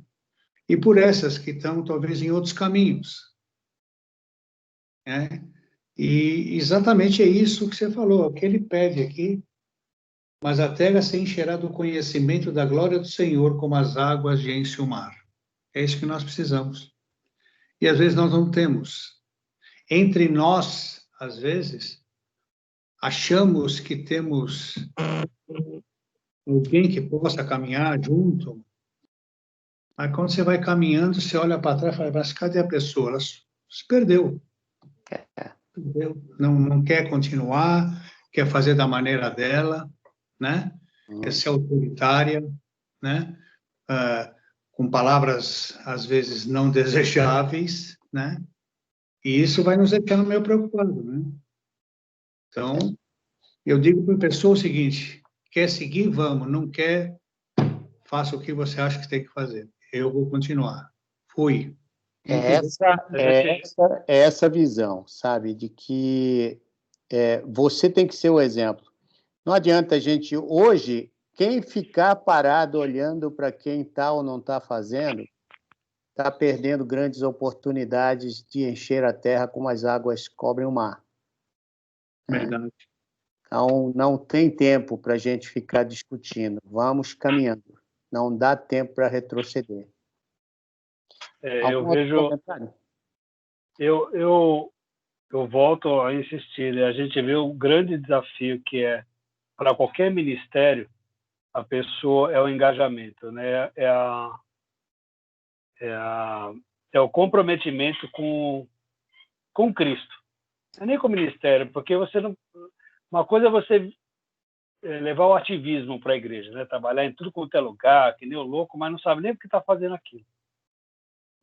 E por essas que estão, talvez, em outros caminhos. Né? E exatamente é isso que você falou, o que ele pede aqui, mas a terra se encherá do conhecimento da glória do Senhor como as águas enchem o mar. É isso que nós precisamos. E às vezes nós não temos. Entre nós, às vezes, achamos que temos alguém que possa caminhar junto, mas quando você vai caminhando, você olha para trás e fala, mas cadê a pessoa? Ela se perdeu. Não quer continuar, quer fazer da maneira dela, né? Quer ser autoritária, né? Com palavras, às vezes, não desejáveis, né? E isso vai nos deixando meio preocupados, né? Então, eu digo para a pessoa o seguinte, quer seguir, vamos, não quer, faça o que você acha que tem que fazer. Eu vou continuar. Fui. Essa visão, sabe, de que você tem que ser o exemplo. Não adianta a gente, hoje, quem ficar parado olhando para quem está ou não está fazendo, está perdendo grandes oportunidades de encher a terra como as águas cobrem o mar. Verdade. Então, não tem tempo para a gente ficar discutindo. Vamos caminhando. Não dá tempo para retroceder. Eu vejo... Eu volto a insistir, né? A gente vê o grande desafio que é, para qualquer ministério, a pessoa é o engajamento, né? É o comprometimento com Cristo. Não é nem com o ministério, porque você não... Uma coisa é você levar o ativismo para a igreja, né? Trabalhar em tudo quanto é lugar, que nem o louco, mas não sabe nem o que está fazendo aquilo.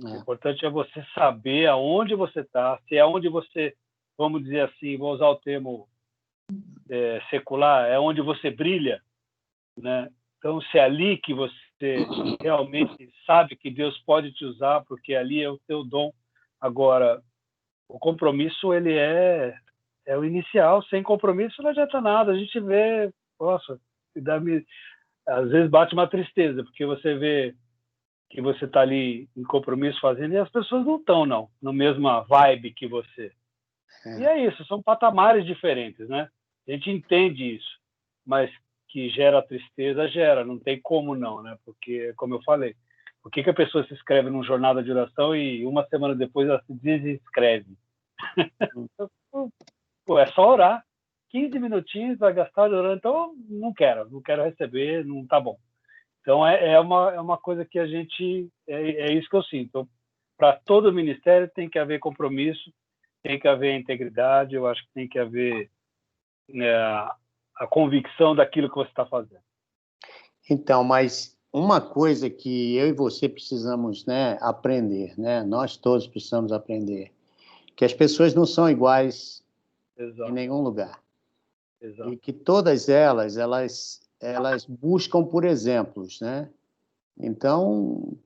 O importante é você saber aonde você está, se é onde você, vamos dizer assim, vou usar o termo secular, é onde você brilha, né? Então, se é ali que você realmente sabe que Deus pode te usar, porque ali é o teu dom. Agora, o compromisso, ele é o inicial. Sem compromisso não adianta nada. A gente vê, nossa, às vezes bate uma tristeza, porque você vê que você está ali em compromisso fazendo, e as pessoas não estão, não, na mesma vibe que você. E é isso, são patamares diferentes, né? A gente entende isso, mas que gera tristeza, gera, não tem como não, né? Porque, como eu falei, por que a pessoa se inscreve num jornada de oração e uma semana depois ela se desinscreve? Pô, é só orar. 15 minutinhos vai gastar orando, então não quero receber, não tá bom. Então é uma coisa que a gente, é isso que eu sinto. Então, para todo ministério tem que haver compromisso, tem que haver integridade, eu acho que tem que haver a convicção daquilo que você está fazendo. Então, mas uma coisa que eu e você precisamos, né, aprender, né? Nós todos precisamos aprender, que as pessoas não são iguais Exato. em nenhum lugar. Exato. E que todas elas buscam por exemplos, né? Então,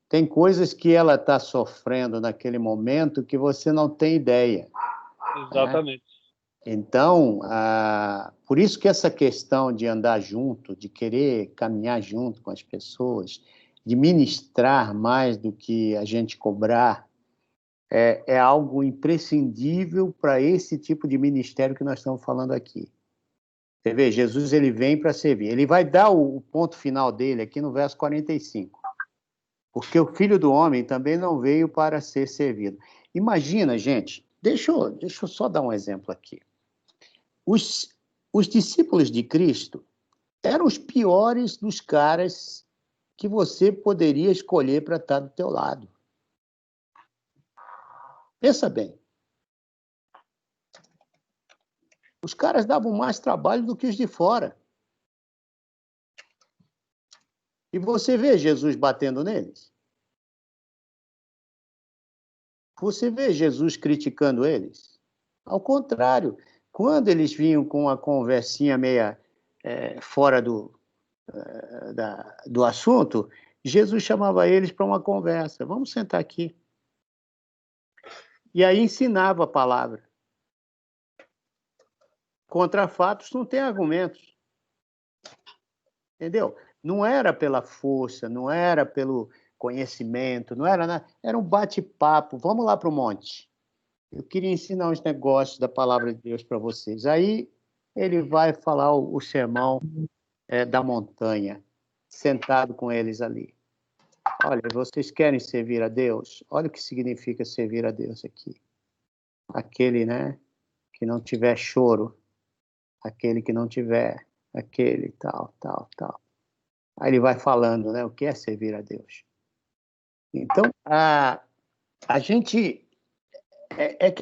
tem coisas que ela está sofrendo naquele momento que você não tem ideia. Exatamente. Né? Então, por isso que essa questão de andar junto, de querer caminhar junto com as pessoas, de ministrar mais do que a gente cobrar, é algo imprescindível para esse tipo de ministério que nós estamos falando aqui. Você vê, Jesus ele vem para servir. Ele vai dar o ponto final dele aqui no verso 45. Porque o Filho do Homem também não veio para ser servido. Imagina, gente, deixa eu só dar um exemplo aqui. Os discípulos de Cristo eram os piores dos caras que você poderia escolher para estar do teu lado. Pensa bem. Os caras davam mais trabalho do que os de fora. E você vê Jesus batendo neles? Você vê Jesus criticando eles? Ao contrário, quando eles vinham com uma conversinha meia fora do assunto, Jesus chamava eles para uma conversa. Vamos sentar aqui. E aí ensinava a palavra. Contra fatos não tem argumentos. Entendeu? Não era pela força, não era pelo conhecimento, não era nada. Era um bate-papo. Vamos lá para o monte. Eu queria ensinar uns negócios da palavra de Deus para vocês. Aí ele vai falar o sermão da montanha, sentado com eles ali. Olha, vocês querem servir a Deus? Olha o que significa servir a Deus aqui. Aquele, né, que não tiver choro, aquele que não tiver, aquele tal. Aí ele vai falando, né, o que é servir a Deus. Então, a gente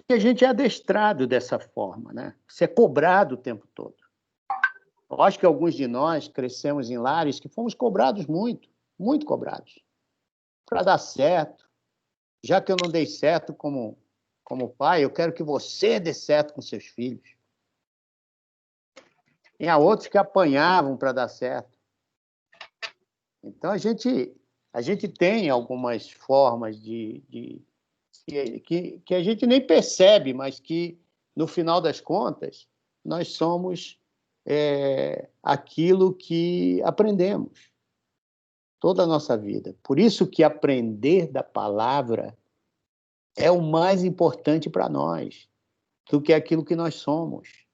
que a gente é adestrado dessa forma, né? Você é cobrado o tempo todo. Eu acho que alguns de nós crescemos em lares que fomos cobrados muito cobrados. Para dar certo, já que eu não dei certo como pai, eu quero que você dê certo com seus filhos. E há outros que apanhavam para dar certo. Então, a gente tem algumas formas que a gente nem percebe, mas que, no final das contas, nós somos aquilo que aprendemos toda a nossa vida. Por isso que aprender da palavra é o mais importante para nós do que aquilo que nós somos.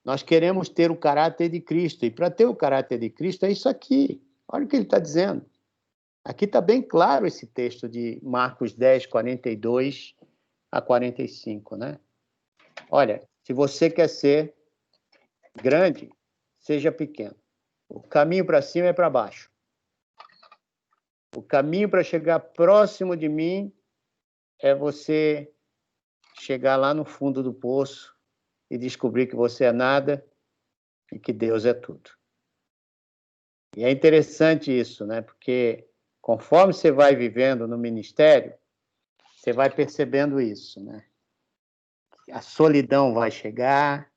Nós queremos ter o caráter de Cristo, e para ter o caráter de Cristo é isso aqui. Olha o que ele está dizendo. Aqui está bem claro esse texto de Marcos 10, 42 a 45, né? Olha, se você quer ser grande, seja pequeno. O caminho para cima é para baixo. O caminho para chegar próximo de mim é você chegar lá no fundo do poço e descobrir que você é nada e que Deus é tudo. E é interessante isso, né? Porque conforme você vai vivendo no ministério, você vai percebendo isso, né? A solidão vai chegar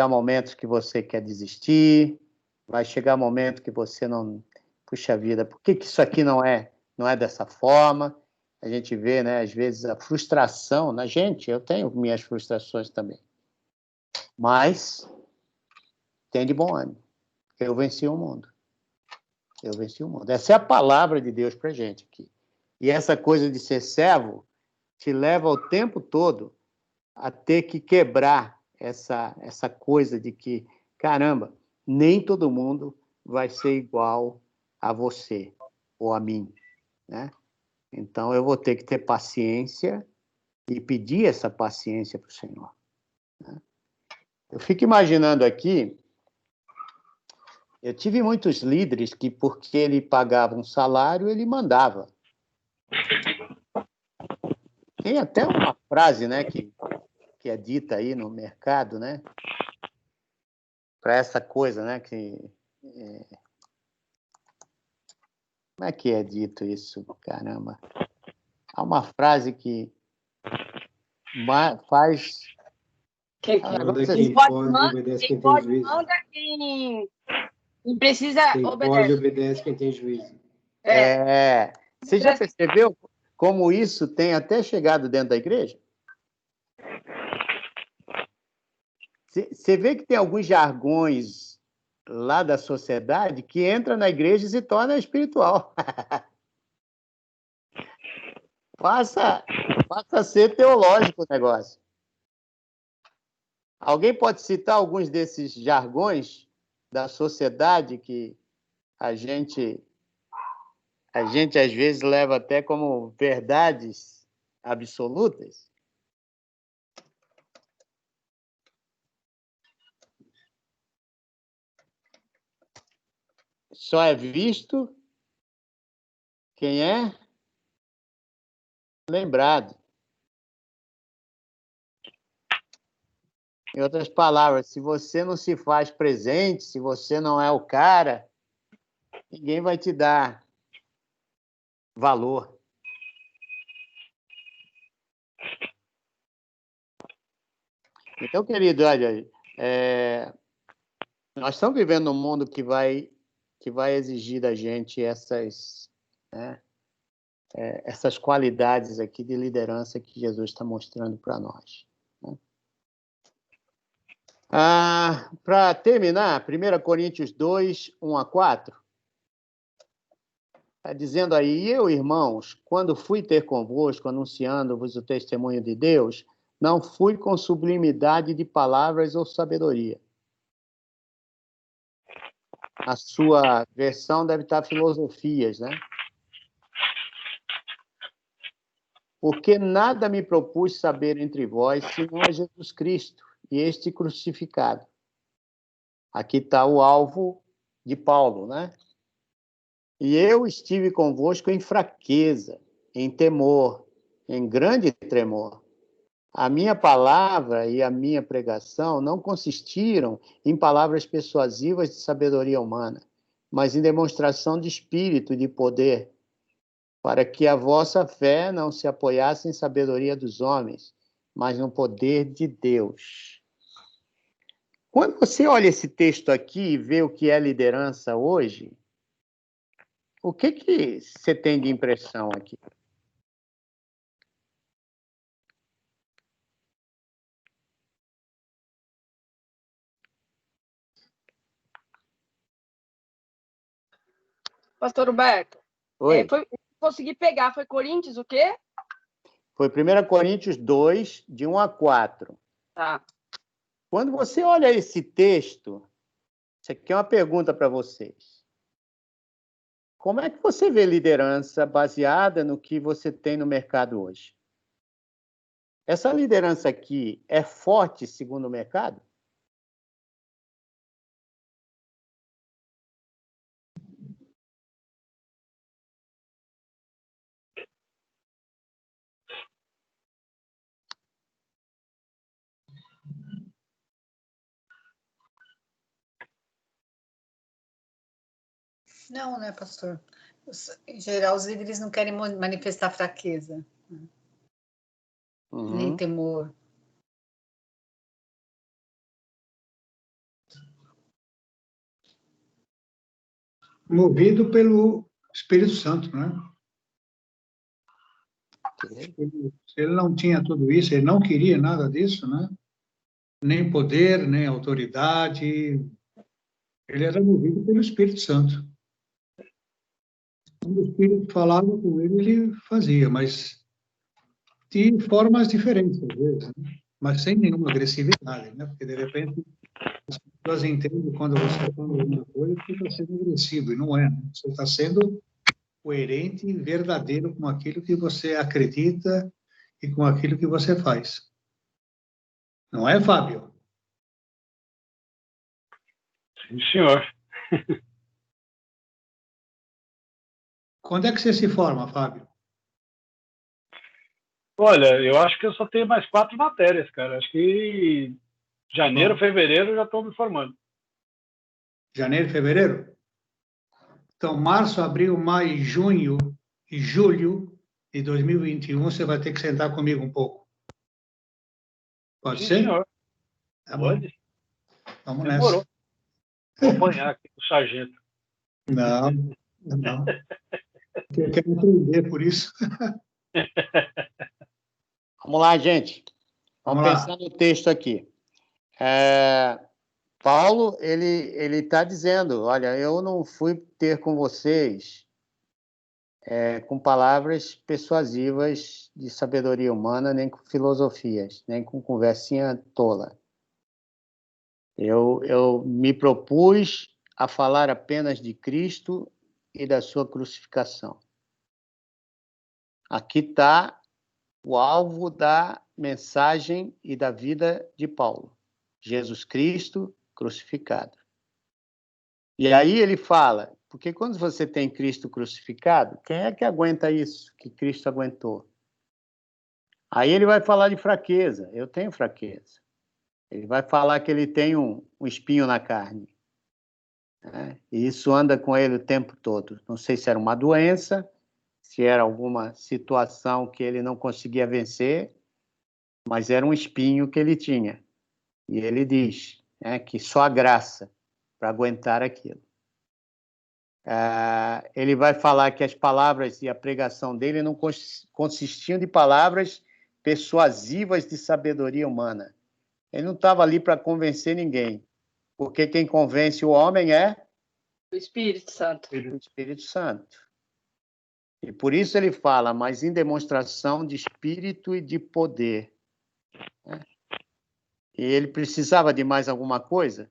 momentos que você quer desistir, vai chegar momentos que você não... Puxa vida, por que isso aqui não é dessa forma? A gente vê, né, às vezes, a frustração na gente. Eu tenho minhas frustrações também. Mas tem de bom ânimo. Eu venci o mundo. Eu venci o mundo. Essa é a palavra de Deus para a gente aqui. E essa coisa de ser servo te leva o tempo todo a ter que quebrar essa coisa de que, caramba, nem todo mundo vai ser igual a você ou a mim, né? Então, eu vou ter que ter paciência e pedir essa paciência para o Senhor, né? Eu fico imaginando aqui, eu tive muitos líderes que, porque ele pagava um salário, ele mandava. Tem até uma frase, né, que é dita aí no mercado, né, para essa coisa, né, como é que é dito isso? Caramba. Há uma frase que faz... Quem pode, manda, quem precisa, quem obedece. Pode, obedece, quem tem juízo. Você já percebeu como isso tem até chegado dentro da igreja? Você vê que tem alguns jargões lá da sociedade que entra na igreja e se torna espiritual. Passa a ser teológico o negócio. Alguém pode citar alguns desses jargões da sociedade que a gente às vezes leva até como verdades absolutas? Só é visto quem é lembrado. Em outras palavras, se você não se faz presente, se você não é o cara, ninguém vai te dar valor. Então, querido, olha, nós estamos vivendo num mundo que vai exigir da gente essas qualidades aqui de liderança que Jesus está mostrando para nós, né? Para terminar, 1 Coríntios 2, 1-4, está dizendo aí: eu, irmãos, quando fui ter convosco, anunciando-vos o testemunho de Deus, não fui com sublimidade de palavras ou sabedoria. A sua versão deve estar filosofias, né? Porque nada me propus saber entre vós, senão a Jesus Cristo e este crucificado. Aqui está o alvo de Paulo, né? E eu estive convosco em fraqueza, em temor, em grande tremor. A minha palavra e a minha pregação não consistiram em palavras persuasivas de sabedoria humana, mas em demonstração de espírito e de poder, para que a vossa fé não se apoiasse em sabedoria dos homens, mas no poder de Deus. Quando você olha esse texto aqui e vê o que é liderança hoje, o que você tem de impressão aqui? Pastor Roberto, Oi. Consegui pegar, foi Coríntios o quê? Foi 1 Coríntios 2, de 1-4. Tá. Quando você olha esse texto, isso aqui é uma pergunta para vocês. Como é que você vê liderança baseada no que você tem no mercado hoje? Essa liderança aqui é forte segundo o mercado? Não, né, pastor? Em geral, os líderes não querem manifestar fraqueza, nem temor. Movido pelo Espírito Santo, né? Se ele não tinha tudo isso, ele não queria nada disso, né? Nem poder, nem autoridade. Ele era movido pelo Espírito Santo. Quando o Espírito falava com ele, ele fazia, mas de formas diferentes, às vezes, né? Mas sem nenhuma agressividade, né? Porque, de repente, as pessoas entendem quando você fala alguma coisa que está sendo agressivo, e não é, né? Você está sendo coerente e verdadeiro com aquilo que você acredita e com aquilo que você faz. Não é, Fábio? Sim, senhor. Quando é que você se forma, Fábio? Olha, eu acho que eu só tenho mais 4 matérias, cara. Acho que janeiro, Bom, fevereiro eu já estou me formando. janeiro, fevereiro? Então, março, abril, maio, junho e julho de 2021, você vai ter que sentar comigo um pouco. Pode Sim, ser? senhor. Tá bom. Pode. Vamos Demorou. nessa. Vou apanhar aqui com o sargento. Não, não. Eu quero aprender por isso. Vamos lá, gente. Vamos Vamos lá. pensar no texto aqui. Paulo, ele está dizendo, olha, eu não fui ter com vocês com palavras persuasivas de sabedoria humana, nem com filosofias, nem com conversinha tola. Eu me propus a falar apenas de Cristo e da sua crucificação. Aqui está o alvo da mensagem e da vida de Paulo. Jesus Cristo crucificado. E aí ele fala, porque quando você tem Cristo crucificado, quem é que aguenta isso que Cristo aguentou? Aí ele vai falar de fraqueza, eu tenho fraqueza. Ele vai falar que ele tem um espinho na carne. Né? E isso anda com ele o tempo todo. Não sei se era uma doença, se era alguma situação que ele não conseguia vencer, mas era um espinho que ele tinha. E ele diz que só a graça para aguentar aquilo. Ele vai falar que as palavras e a pregação dele não consistiam de palavras persuasivas de sabedoria humana. Ele não estava ali para convencer ninguém, porque quem convence o homem é O Espírito Santo. o Espírito Santo. E por isso ele fala, mas em demonstração de espírito e de poder. E ele precisava de mais alguma coisa,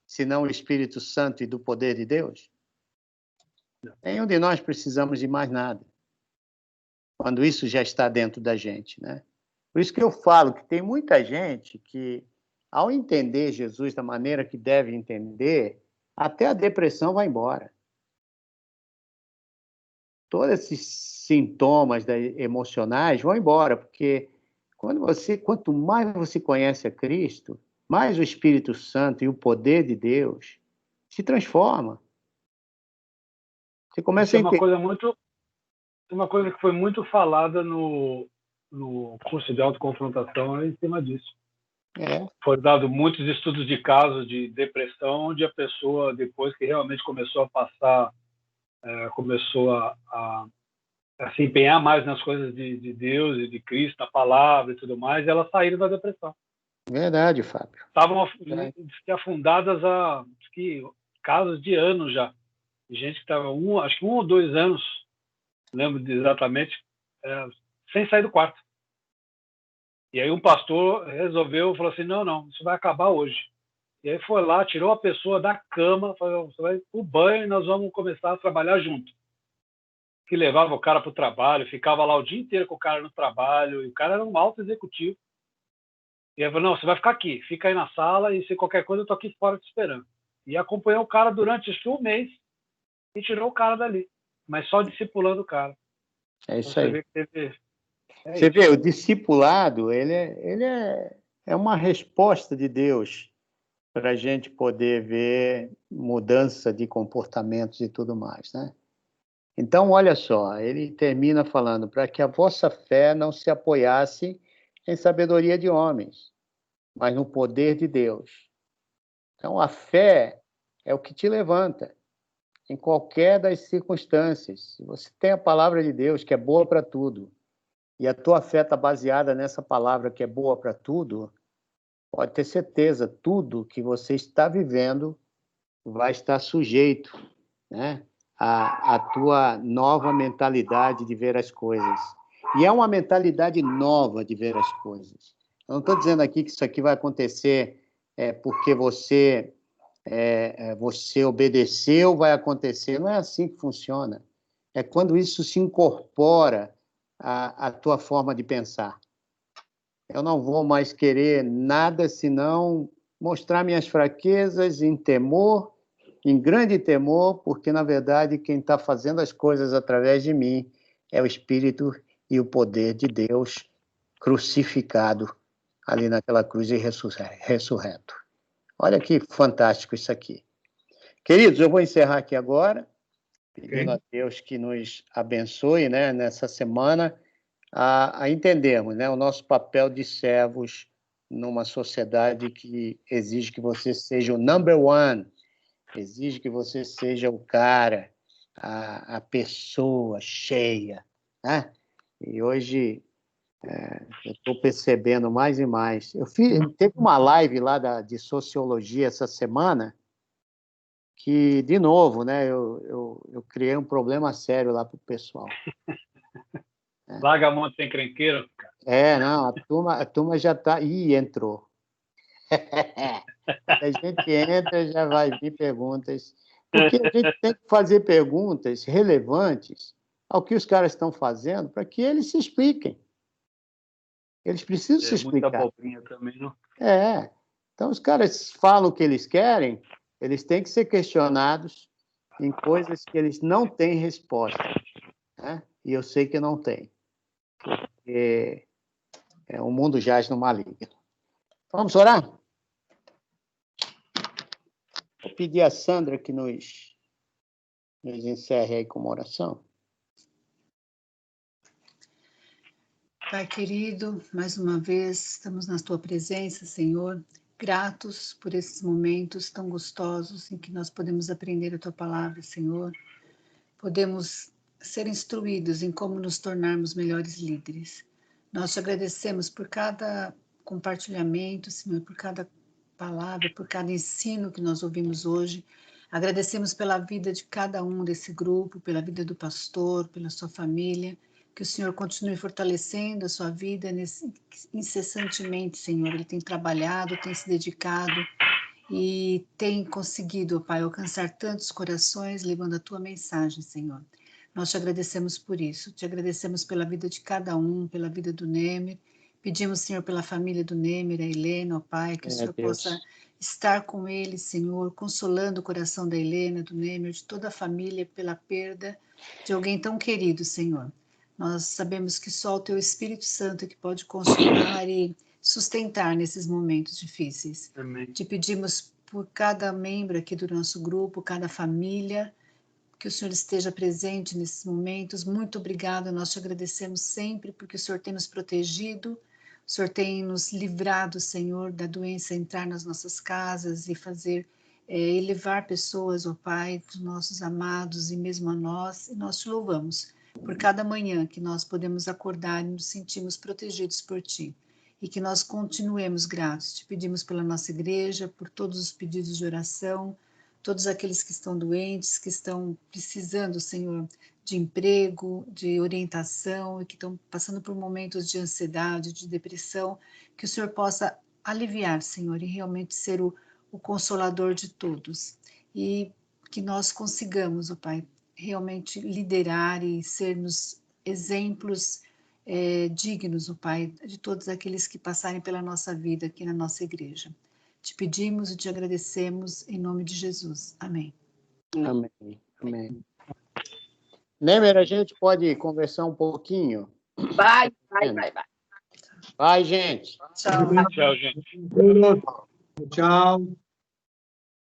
senão o Espírito Santo e do poder de Deus? Nenhum de nós precisamos de mais nada, quando isso já está dentro da gente, né? Por isso que eu falo que tem muita gente que, ao entender Jesus da maneira que deve entender, até a depressão vai embora. Todos esses sintomas emocionais vão embora, porque quanto mais você conhece a Cristo, mais o Espírito Santo e o poder de Deus se transforma. Você começa a entender. Uma coisa que foi muito falada no curso de autoconfrontação é em cima disso. Foram dados muitos estudos de casos de depressão, onde a pessoa, depois que realmente começou a passar, começou a se empenhar mais nas coisas de Deus e de Cristo, na palavra e tudo mais, elas saíram da depressão. Verdade, Fábio. Estavam afundadas há casos de anos já. Gente que estava acho que 1 ou 2 anos, lembro exatamente, sem sair do quarto. E aí um pastor falou assim, não, isso vai acabar hoje. E aí foi lá, tirou a pessoa da cama, falou, você vai pro banho e nós vamos começar a trabalhar junto. Que levava o cara para o trabalho, ficava lá o dia inteiro com o cara no trabalho, e o cara era um alto executivo. E ele falou, não, você vai ficar aqui, fica aí na sala, e se qualquer coisa eu tô aqui fora te esperando. E acompanhou o cara durante acho que 1 mês, e tirou o cara dali, mas só discipulando o cara. É isso aí. Você vê, o discipulado, ele é uma resposta de Deus para a gente poder ver mudança de comportamentos e tudo mais, né? Então, olha só, ele termina falando, para que a vossa fé não se apoiasse em sabedoria de homens, mas no poder de Deus. Então, a fé é o que te levanta em qualquer das circunstâncias. Se você tem a palavra de Deus, que é boa para tudo, e a tua fé está baseada nessa palavra que é boa para tudo, pode ter certeza, tudo que você está vivendo vai estar sujeito, né, a tua nova mentalidade de ver as coisas. E é uma mentalidade nova de ver as coisas. Eu não estou dizendo aqui que isso aqui vai acontecer porque você obedeceu, vai acontecer. Não é assim que funciona. É quando isso se incorpora à tua forma de pensar. Eu não vou mais querer nada senão mostrar minhas fraquezas em temor, em grande temor, porque, na verdade, quem está fazendo as coisas através de mim é o Espírito e o poder de Deus crucificado ali naquela cruz e ressurreto. Olha que fantástico isso aqui. Queridos, eu vou encerrar aqui agora, pedindo a Deus que nos abençoe, né, nessa semana, a entendermos, né, o nosso papel de servos numa sociedade que exige que você seja o number one, exige que você seja o cara, a pessoa cheia, né? E hoje eu estou percebendo mais e mais. Teve uma live lá de sociologia essa semana que, de novo, né, eu criei um problema sério lá para o pessoal. Larga a mão sem crenqueiro. Não, a turma já está... Ih, entrou. A gente entra, já vai vir perguntas. Porque a gente tem que fazer perguntas relevantes ao que os caras estão fazendo para que eles se expliquem. Eles precisam se explicar. Muita bobrinha também, não? Então, os caras falam o que eles querem, eles têm que ser questionados em coisas que eles não têm resposta. Né? E eu sei que não tem. Porque o mundo jaz no maligno. Vamos orar? Vou pedir a Sandra que nos encerre aí com uma oração. Pai querido, mais uma vez estamos na tua presença, Senhor, gratos por esses momentos tão gostosos em que nós podemos aprender a tua palavra, Senhor. Podemos ser instruídos em como nos tornarmos melhores líderes. Nós te agradecemos por cada compartilhamento, Senhor, por cada palavra, por cada ensino que nós ouvimos hoje. Agradecemos pela vida de cada um desse grupo, pela vida do pastor, pela sua família. Que o Senhor continue fortalecendo a sua vida incessantemente, Senhor. Ele tem trabalhado, tem se dedicado e tem conseguido, Pai, alcançar tantos corações, levando a tua mensagem, Senhor. Nós te agradecemos por isso. Te agradecemos pela vida de cada um, pela vida do Nemer. Pedimos, Senhor, pela família do Nemer, a Helena, ó Pai, que o Senhor possa estar com eles, Senhor, consolando o coração da Helena, do Nemer, de toda a família, pela perda de alguém tão querido, Senhor. Nós sabemos que só o Teu Espírito Santo é que pode consolar e sustentar nesses momentos difíceis. Amém. Te pedimos por cada membro aqui do nosso grupo, cada família, que o Senhor esteja presente nesses momentos. Muito obrigada, nós te agradecemos sempre, porque o Senhor tem nos protegido, o Senhor tem nos livrado, Senhor, da doença entrar nas nossas casas e fazer elevar pessoas, ó Pai, dos nossos amados e mesmo a nós, e nós te louvamos por cada manhã que nós podemos acordar e nos sentimos protegidos por Ti. E que nós continuemos gratos. Te pedimos pela nossa igreja, por todos os pedidos de oração, todos aqueles que estão doentes, que estão precisando, Senhor, de emprego, de orientação e que estão passando por momentos de ansiedade, de depressão, que o Senhor possa aliviar, Senhor, e realmente ser o consolador de todos. E que nós consigamos, ó Pai, realmente liderar e sermos exemplos dignos, ó Pai, de todos aqueles que passarem pela nossa vida aqui na nossa igreja. Te pedimos e te agradecemos em nome de Jesus. Amém. Amém. Amém. Nemer, a gente pode conversar um pouquinho? Vai. Vai, gente. Tchau, gente. Tchau.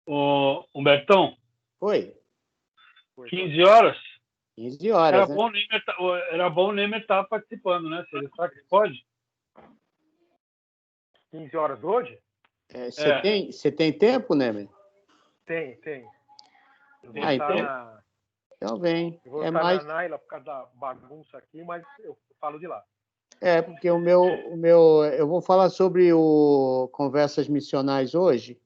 Ô, Humbertão. Oi. 15 horas? 15 horas, era, né? Era bom o Nemer estar participando, né? Você sabe que pode? 15 horas hoje? Você tem tempo, Nemer? Tem. Eu vou Então vem. Eu vou estar na Naila por causa da bagunça aqui, mas eu falo de lá. Porque eu vou falar sobre o Conversas Missionais hoje.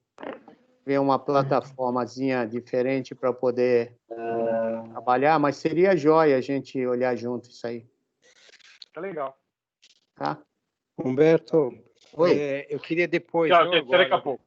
Ver uma plataformazinha diferente para poder trabalhar, mas seria jóia a gente olhar junto isso aí. Tá legal. Tá? Humberto, Oi. eu queria depois. Tchau, não daqui a agora, pouco.